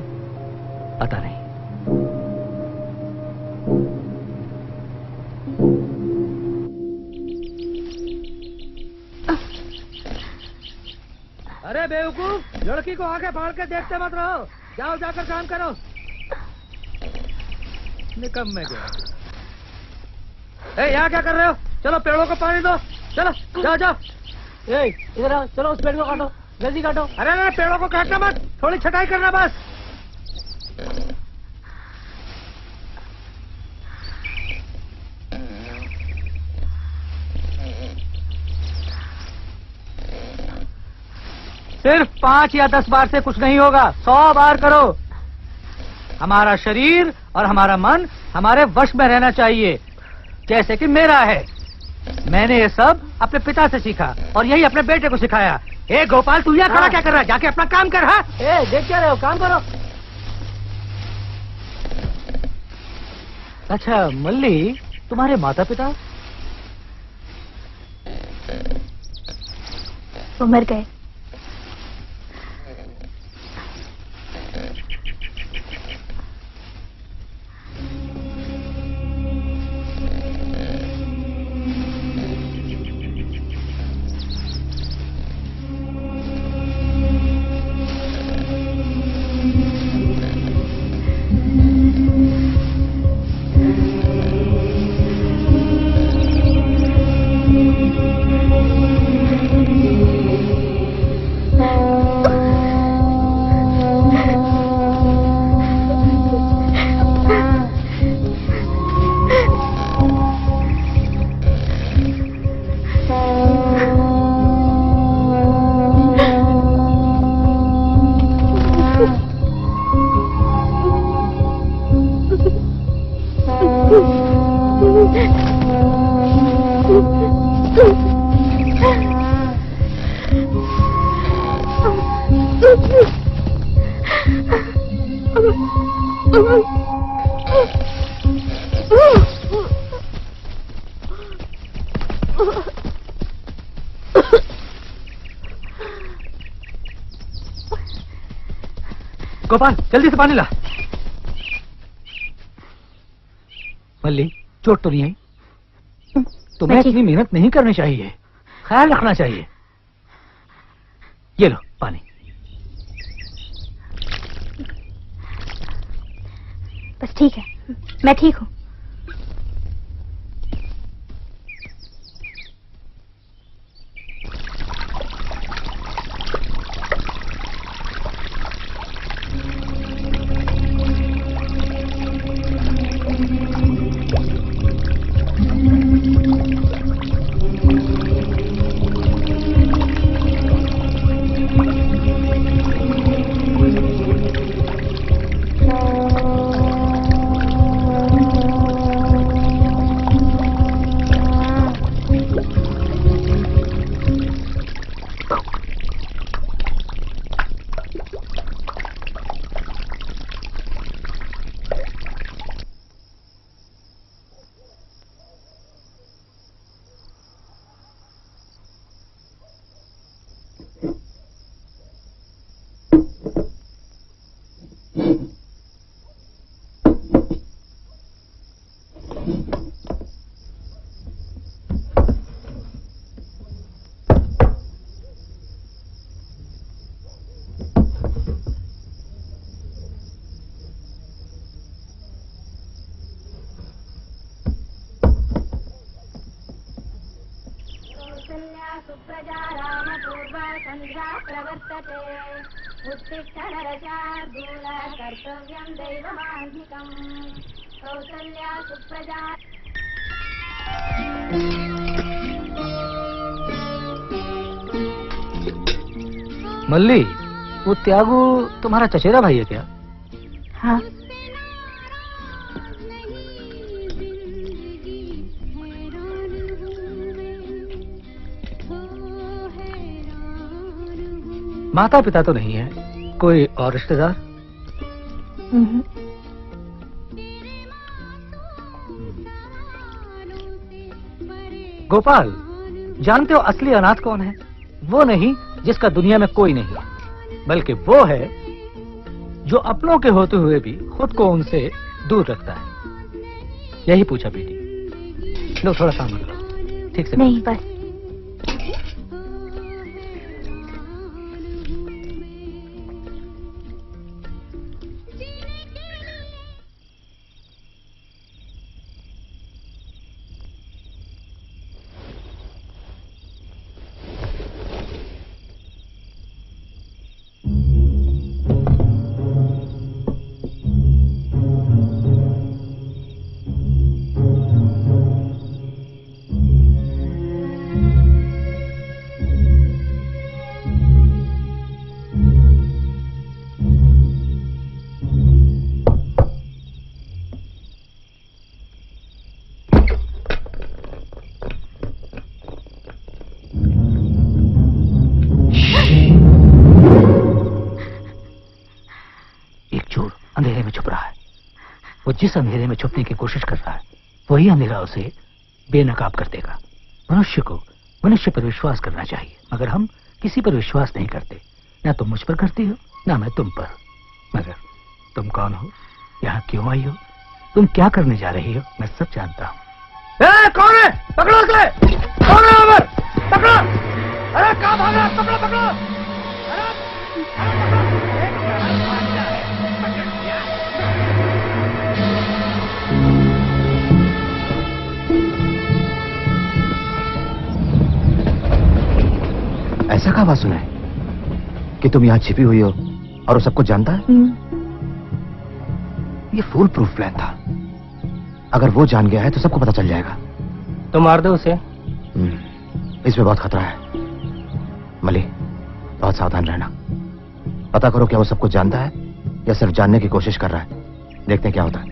पता नहीं। अरे बेवकूफ, लड़की को आगे बढ़ के देखते मत रहो। जाओ जाकर काम करो। निकम में गया। यहाँ क्या कर रहे हो? चलो पेड़ों को पानी दो। चलो जाओ जाओ। इधर आओ, चलो उस पेड़ को काटो, जल्दी काटो। अरे ना, पेड़ों को काटना मत, थोड़ी छटाई करना बस। सिर्फ 5 या 10 बार से कुछ नहीं होगा, 100 बार करो। हमारा शरीर और हमारा मन हमारे वश में रहना चाहिए, जैसे कि मेरा है। मैंने ये सब अपने पिता से सीखा और यही अपने बेटे को सिखाया। ए गोपाल, तू यहाँ खड़ा क्या कर रहा है? जाके अपना काम कर। हाँ, देख क्या रहे हो, काम करो। अच्छा मल्ली, तुम्हारे माता पिता? वो मर गए। गोपाल जल्दी से पानी ला। मल्ली चोट तो नहीं आई? तुम्हें इतनी मेहनत नहीं करनी चाहिए, ख्याल रखना चाहिए। ये लो पानी। बस ठीक है, मैं ठीक हूँ। सुप्रजा रामपूर्वा सन्ध्या प्रवर्तते उत्तिष्ठ नरशार्दूल कर्तव्यं दैवमान्धिकम् कौसल्या सुप्रजा। मल्ली, वो त्यागू तुम्हारा चचेरा भाई है क्या? हाँ। माता पिता तो नहीं है, कोई और रिश्तेदार? गोपाल, जानते हो असली अनाथ कौन है? वो नहीं जिसका दुनिया में कोई नहीं, बल्कि वो है जो अपनों के होते हुए भी खुद को उनसे दूर रखता है। यही पूछा बेटी। लो थोड़ा काम करो, ठीक से नहीं बस। जिस अंधेरे में छुपने की कोशिश कर रहा है वही अंधेरा उसे बेनकाब कर देगा। मनुष्य को मनुष्य पर विश्वास करना चाहिए, मगर हम किसी पर विश्वास नहीं करते। ना तुम मुझ पर करती हो, ना मैं तुम पर। मगर तुम कौन हो, यहाँ क्यों आई हो, तुम क्या करने जा रही हो, मैं सब जानता हूँ। कौन है? पकड़ो उसे! कौन है उधर? पकड़ो! अरे कहाँ भागा? पकड़ो पकड़ो! ऐसा कहा वासु ने कि तुम यहाँ छिपी हुई हो और वो सब कुछ जानता है? ये फुल प्रूफ प्लान था। अगर वो जान गया है तो सबको पता चल जाएगा। तो मार दो उसे। इसमें बहुत खतरा है मली, बहुत सावधान रहना। पता करो क्या वो सब कुछ जानता है या सिर्फ जानने की कोशिश कर रहा है। देखते हैं क्या होता है।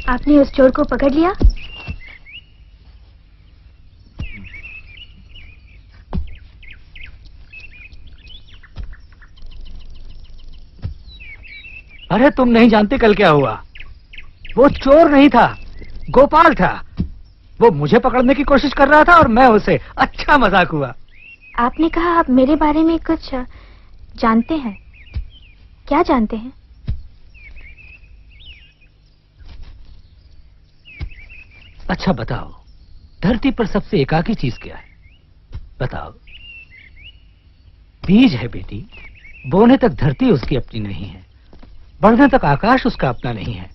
आपने उस चोर को पकड़ लिया? अरे तुम नहीं जानते कल क्या हुआ। वो चोर नहीं था, गोपाल था। वो मुझे पकड़ने की कोशिश कर रहा था और मैं उसे। अच्छा मजाक हुआ। आपने कहा आप मेरे बारे में कुछ जानते हैं। क्या जानते हैं? अच्छा बताओ, धरती पर सबसे एकाकी चीज क्या है? बताओ। बीज है बेटी, बोने तक धरती उसकी अपनी नहीं है, बढ़ने तक आकाश उसका अपना नहीं है।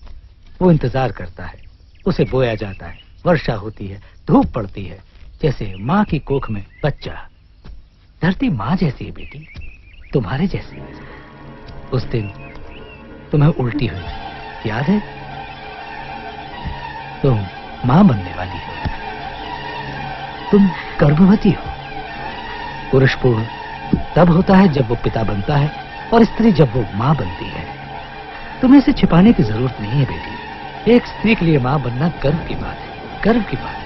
वो इंतजार करता है, उसे बोया जाता है, वर्षा होती है, धूप पड़ती है, जैसे माँ की कोख में बच्चा। धरती माँ जैसी है बेटी, तुम्हारे जैसी। उस दिन तुम्हें उल्टी हुई, याद है? तुम मां बनने वाली हो, तुम गर्भवती हो। पुरुष पूर्ण तब होता है जब वो पिता बनता है और स्त्री जब वो मां बनती है। तुम्हें इसे छिपाने की जरूरत नहीं है बेटी। एक स्त्री के लिए मां बनना गर्व की बात है, गर्व की बात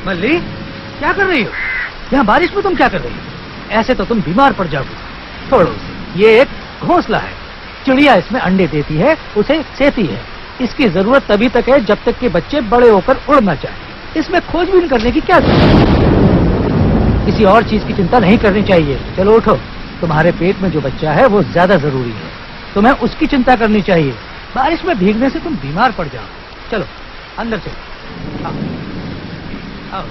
मल्ली, क्या कर रही हो? यहाँ बारिश में तुम क्या कर रही हो? ऐसे तो तुम बीमार पड़ जाओगे। छोड़ो उसे। ये एक घोंसला है, चिड़िया इसमें अंडे देती है, उसे सेती है। इसकी जरूरत तभी तक है जब तक कि बच्चे बड़े होकर उड़ना चाहें। इसमें खोजबीन करने की क्या जरूरत? किसी और चीज की चिंता नहीं करनी चाहिए। चलो उठो, तुम्हारे पेट में जो बच्चा है वो ज्यादा जरूरी है, तुम्हें उसकी चिंता करनी चाहिए। बारिश में भीगने से तुम बीमार पड़ जाओ। चलो अंदर चलो। आओ, आओ।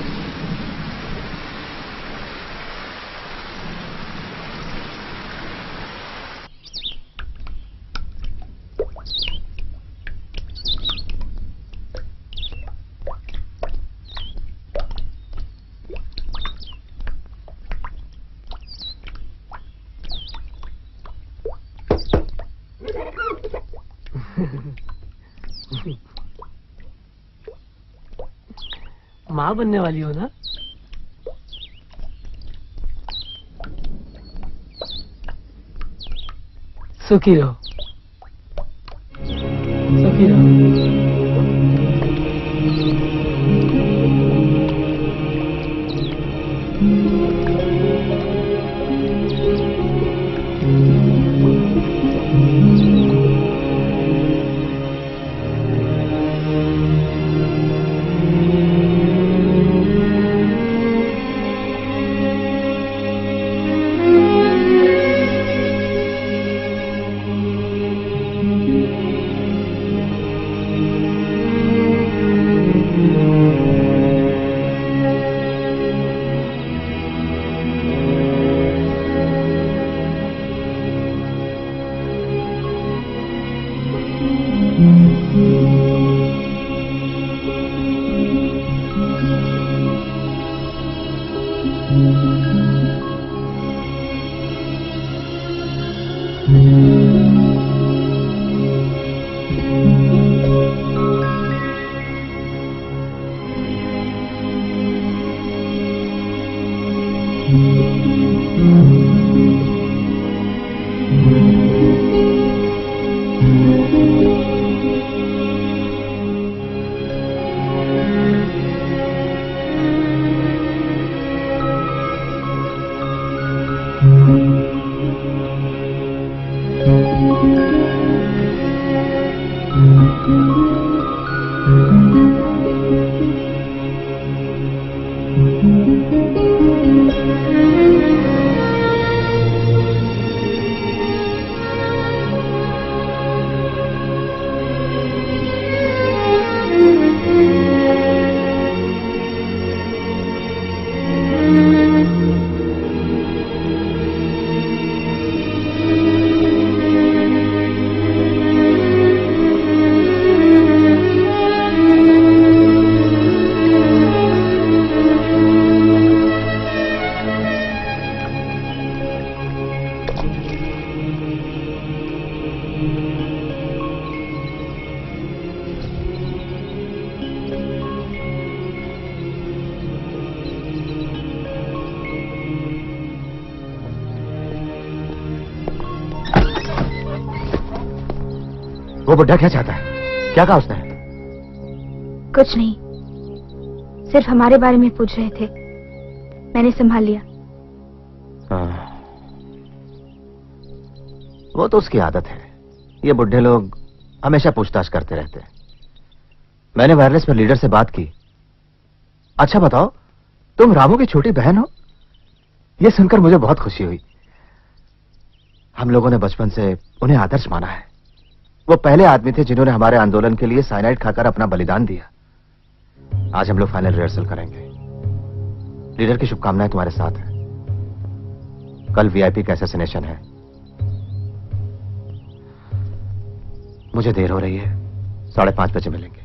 माँ बनने वाली हो ना? सुखी रहो, सुखी रहो। वो बुढ़ा क्या चाहता है? क्या कहा उसने? कुछ नहीं, सिर्फ हमारे बारे में पूछ रहे थे, मैंने संभाल लिया। वो तो उसकी आदत है, ये बुढ़े लोग हमेशा पूछताछ करते रहते हैं। मैंने वायरलेस पर लीडर से बात की। अच्छा बताओ, तुम रामू की छोटी बहन हो? यह सुनकर मुझे बहुत खुशी हुई। हम लोगों ने बचपन से उन्हें आदर्श माना है। वो पहले आदमी थे जिन्होंने हमारे आंदोलन के लिए साइनाइड खाकर अपना बलिदान दिया। आज हम लोग फाइनल रिहर्सल करेंगे। लीडर की शुभकामनाएं तुम्हारे साथ है। कल वीआईपी का असैसिनेशन है। मुझे देर हो रही है, 5:30 बजे मिलेंगे।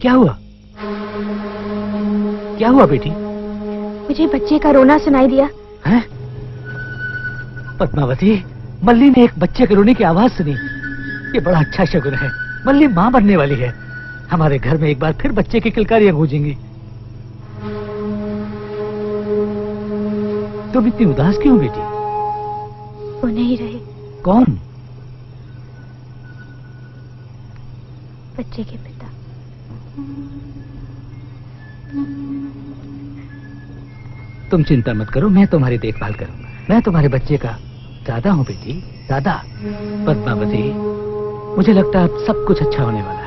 क्या हुआ? क्या हुआ बेटी? मुझे बच्चे का रोना सुनाई दिया। हैं? पद्मावती, मल्ली ने एक बच्चे के रोने की आवाज सुनी। ये बड़ा अच्छा शगुन है। मल्ली माँ बनने वाली है। हमारे घर में एक बार फिर बच्चे की किलकारियां गूंजेंगी। तुम इतनी उदास क्यों बेटी? वो नहीं रहे। कौन? बच्चे के पिता। तुम चिंता मत करो, मैं तुम्हारी देखभाल करूंगा। मैं तुम्हारे बच्चे का दादा हूँ बेटी, दादा। पद्मावती, मुझे लगता है अब सब कुछ अच्छा होने वाला है।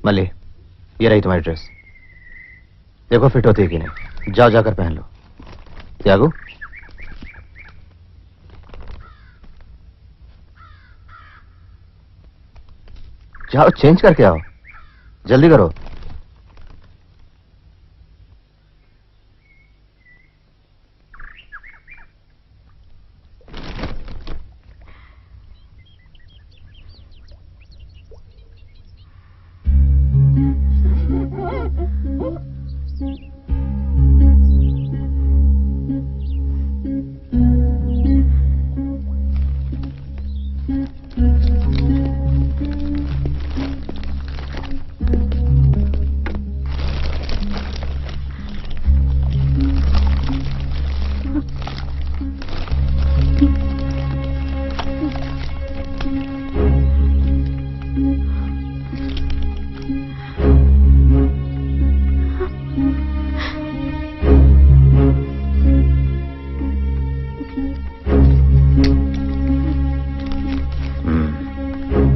मल्ली, ये रही तुम्हारी ड्रेस। देखो फिट होती है कि नहीं। जाओ जाकर पहन लो। त्यागो, जाओ चेंज करके आओ। जल्दी करो।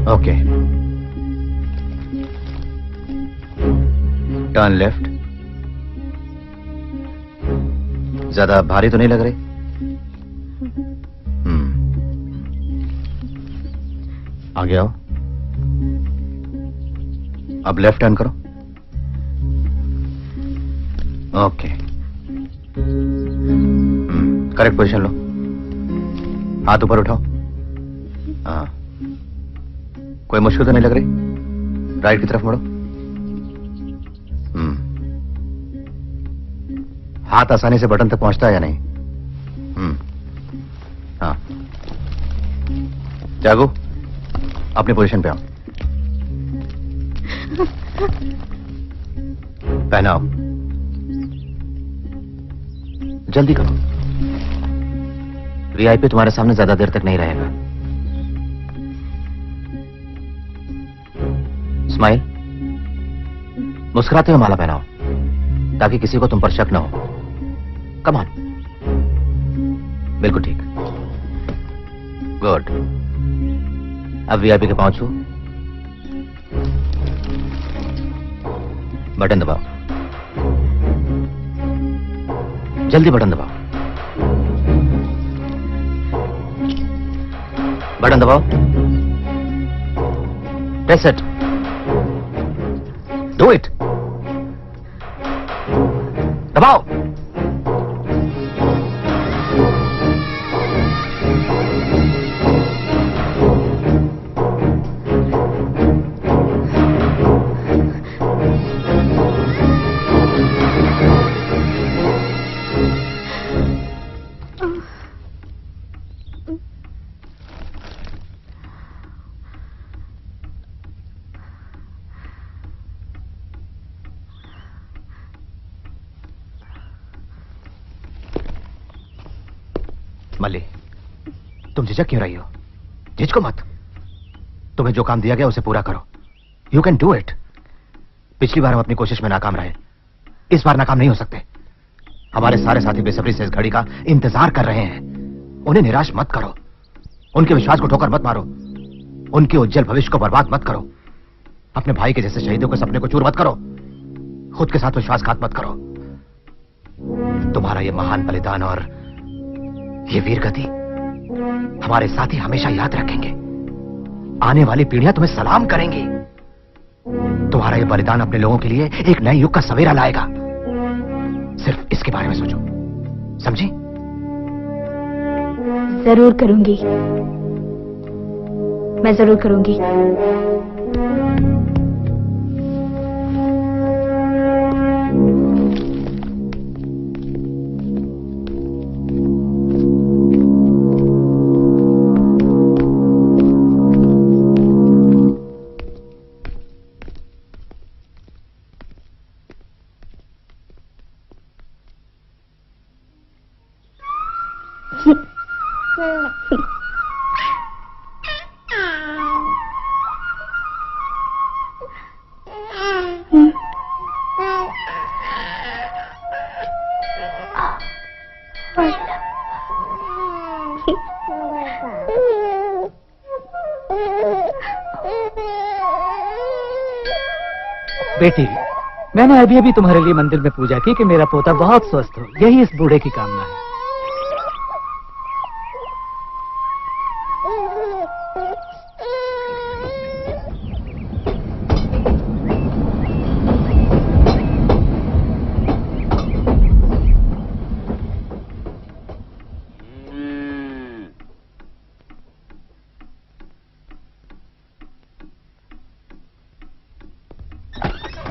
Okay, turn left. ज्यादा भारी तो नहीं लग रही? आगे आओ। अब लेफ्ट टर्न करो। ओके, करेक्ट पोजीशन लो। हाथ ऊपर उठाओ। हाँ, कोई मुश्किल तो नहीं लग रही? राइट की तरफ मुड़ो। हाथ आसानी से बटन तक पहुंचता है या नहीं? हाँ, जागो, अपनी पोजीशन पे आओ। पहनाओ। जल्दी करो। वीआईपी तुम्हारे सामने ज्यादा देर तक नहीं रहेगा। स्माइल। मुस्कुराते हुए माला पहनाओ ताकि किसी को तुम पर शक न हो। Come on. बिल्कुल ठीक। गुड। अब वीआईपी के पांव छू। बटन दबाओ। जल्दी बटन दबाओ। बटन दबाओ। Press it. Do it. दबाओ। मल्ली, तुम झिझक क्यों रही हो? झिझको मत। तुम्हें जो काम दिया गया उसे पूरा करो। You can do it. पिछली बार हम अपनी कोशिश में नाकाम रहे, इस बार नाकाम नहीं हो सकते। हमारे सारे साथी बेसब्री से इस घड़ी का इंतजार कर रहे हैं। उन्हें निराश मत करो, उनके विश्वास को ठोकर मत मारो, उनके उज्जवल भविष्य को बर्बाद मत करो। अपने भाई के जैसे शहीदों के सपने को चूर मत करो। खुद के साथ विश्वासघात मत करो। तुम्हारा यह महान बलिदान और ये वीर गति हमारे साथी हमेशा याद रखेंगे। आने वाली पीढ़ियां तुम्हें सलाम करेंगी। तुम्हारा ये बलिदान अपने लोगों के लिए एक नए युग का सवेरा लाएगा। सिर्फ इसके बारे में सोचो, समझी? जरूर करूंगी, मैं जरूर करूंगी। बेटी, मैंने अभी अभी तुम्हारे लिए मंदिर में पूजा की कि मेरा पोता बहुत स्वस्थ हो। यही इस बूढ़े की कामना है।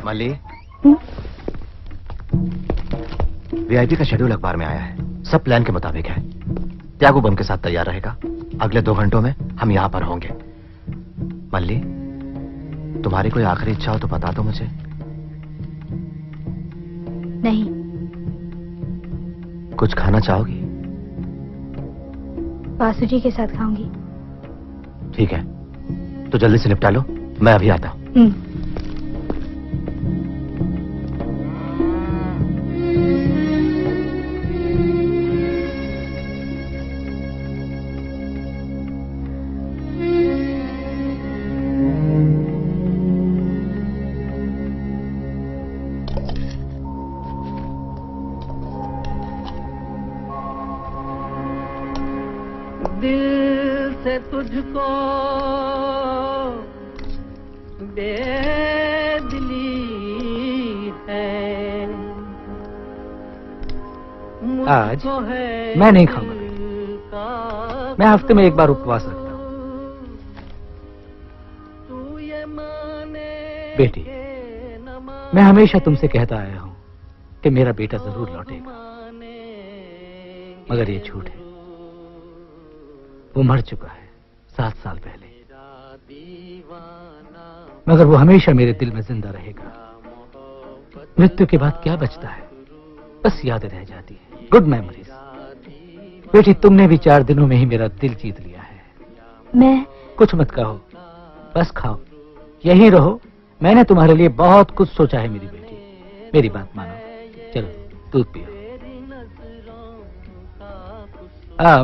मल्ली, वीआईपी का शेड्यूल अखबार में आया है। सब प्लान के मुताबिक है। त्यागू बम के साथ तैयार रहेगा। अगले 2 घंटों में हम यहां पर होंगे। मल्ली, तुम्हारी कोई आखिरी इच्छा हो तो बता दो मुझे। नहीं। कुछ खाना चाहोगी? वासु जी के साथ खाऊंगी। ठीक है, तो जल्दी से निपटा लो, मैं अभी आता हूं। दिल से तुझको बेदिली है। आज मैं नहीं खाऊंगा। मैं हफ्ते में 1 बार उपवास रखता हूँ। बेटी, मैं हमेशा तुमसे कहता आया हूँ कि मेरा बेटा जरूर लौटेगा, मगर ये झूठ है। वो मर चुका है 7 साल पहले, मगर वो हमेशा मेरे दिल में जिंदा रहेगा। मृत्यु के बाद क्या बचता है? बस यादें रह जाती है, गुड मेमोरीज। बेटी, तुमने भी 4 दिनों में ही मेरा दिल जीत लिया है। मैं कुछ मत कहो, बस खाओ, यहीं रहो। मैंने तुम्हारे लिए बहुत कुछ सोचा है मेरी बेटी। मेरी बात मानो, चलो दूध पियो।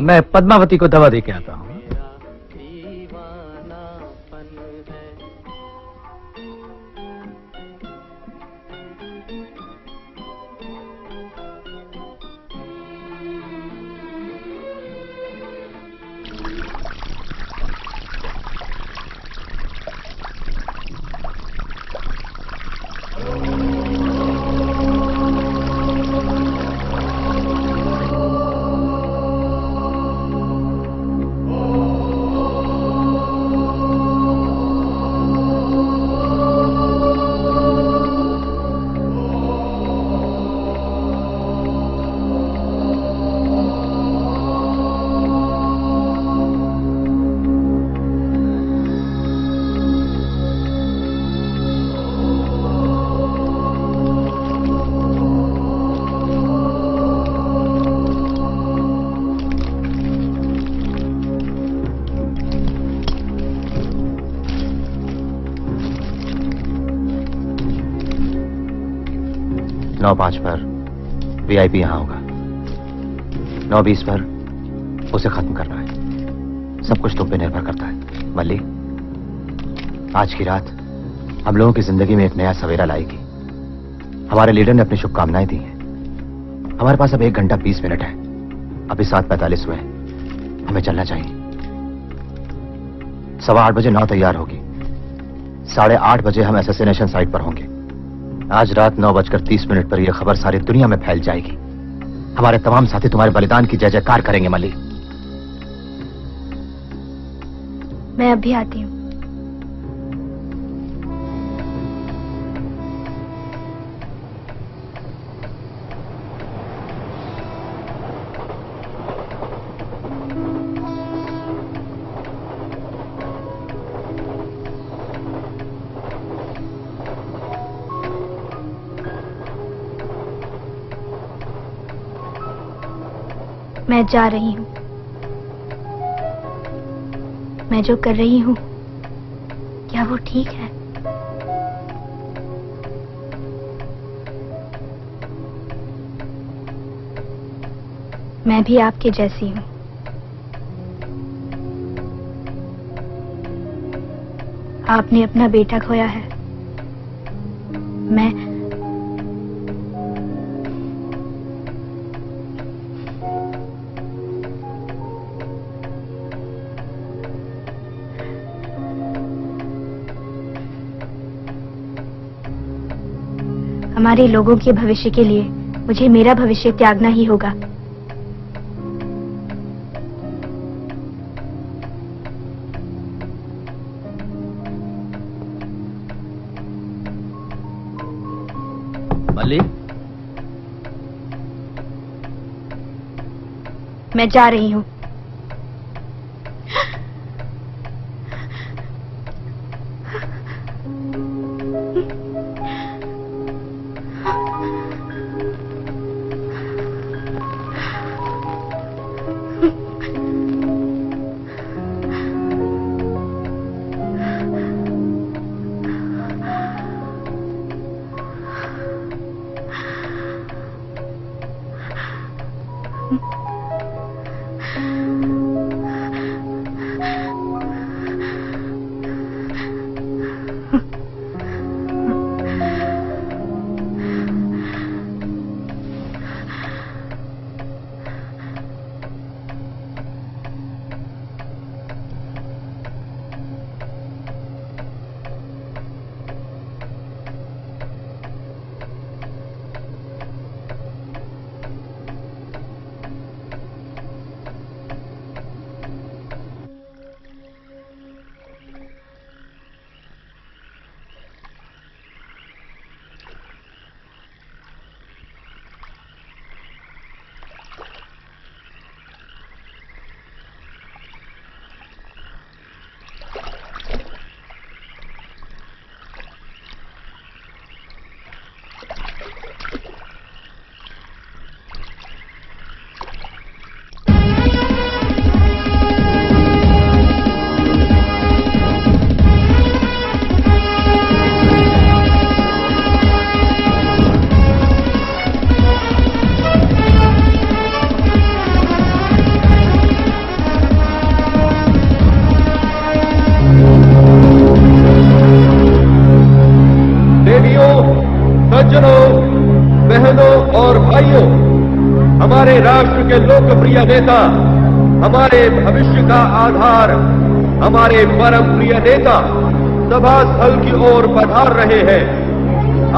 मैं पद्मावती को दवा दे के आता हूँ। नौ 5 पर वीआईपी यहां होगा। 9:20 पर उसे खत्म करना है। सब कुछ तुम पे निर्भर करता है। मल्ली, आज की रात हम लोगों की जिंदगी में एक नया सवेरा लाएगी। हमारे लीडर ने अपनी शुभकामनाएं दी हैं। हमारे पास अब 1 घंटा 20 मिनट है। अभी 7:45 हुए, हमें चलना चाहिए। 8:15 बजे नाव तैयार होगी, 8:30 बजे हम असैसिनेशन साइट पर होंगे। आज रात 9:30 पर यह खबर सारी दुनिया में फैल जाएगी। हमारे तमाम साथी तुम्हारे बलिदान की जय जयकार करेंगे मल्ली। मैं अभी आती हूँ। मैं जा रही हूँ। मैं जो कर रही हूँ क्या वो ठीक है? मैं भी आपके जैसी हूँ। आपने अपना बेटा खोया है, मैं हमारे लोगों के भविष्य के लिए मुझे मेरा भविष्य त्यागना ही होगा। मल्ली, मैं जा रही हूँ। हमारे राष्ट्र के लोकप्रिय नेता, हमारे भविष्य का आधार, हमारे परम प्रिय नेता सभा स्थल की ओर पधार रहे हैं।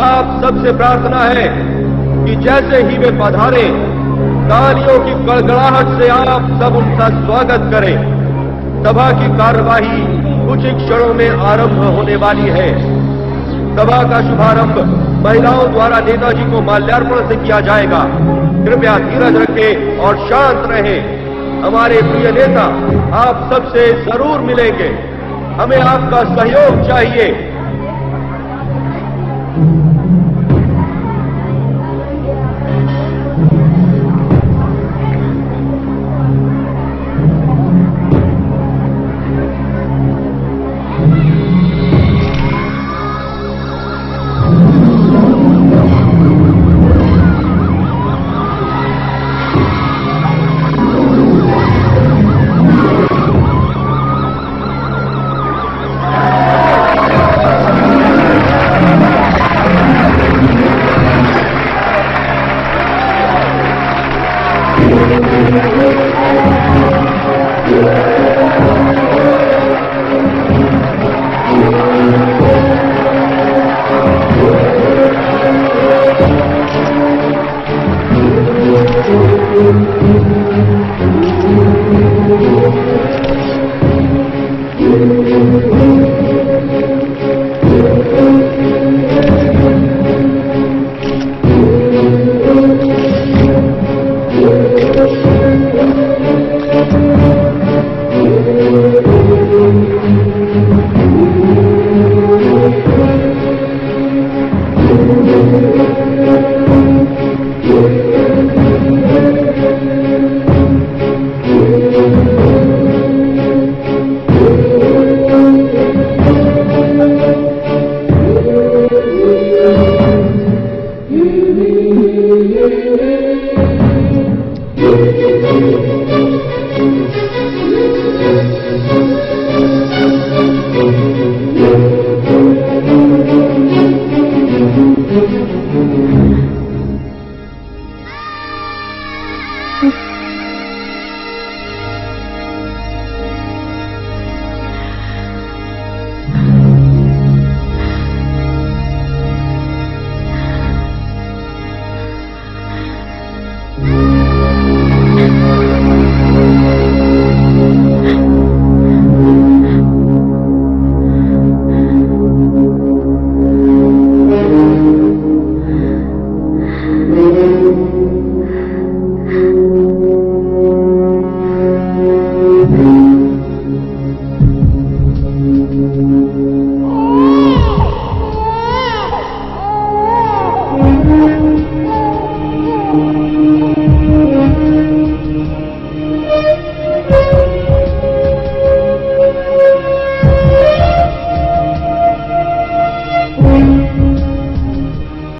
आप सबसे प्रार्थना है कि जैसे ही वे पधारे, तालियों की गड़गड़ाहट से आप सब उनका स्वागत करें। सभा की कार्यवाही कुछ ही क्षणों में आरंभ होने वाली है। सभा का शुभारंभ महिलाओं द्वारा नेताजी को माल्यार्पण से किया जाएगा। कृपया धीरज रखें और शांत रहें। हमारे प्रिय नेता आप सबसे जरूर मिलेंगे। हमें आपका सहयोग चाहिए।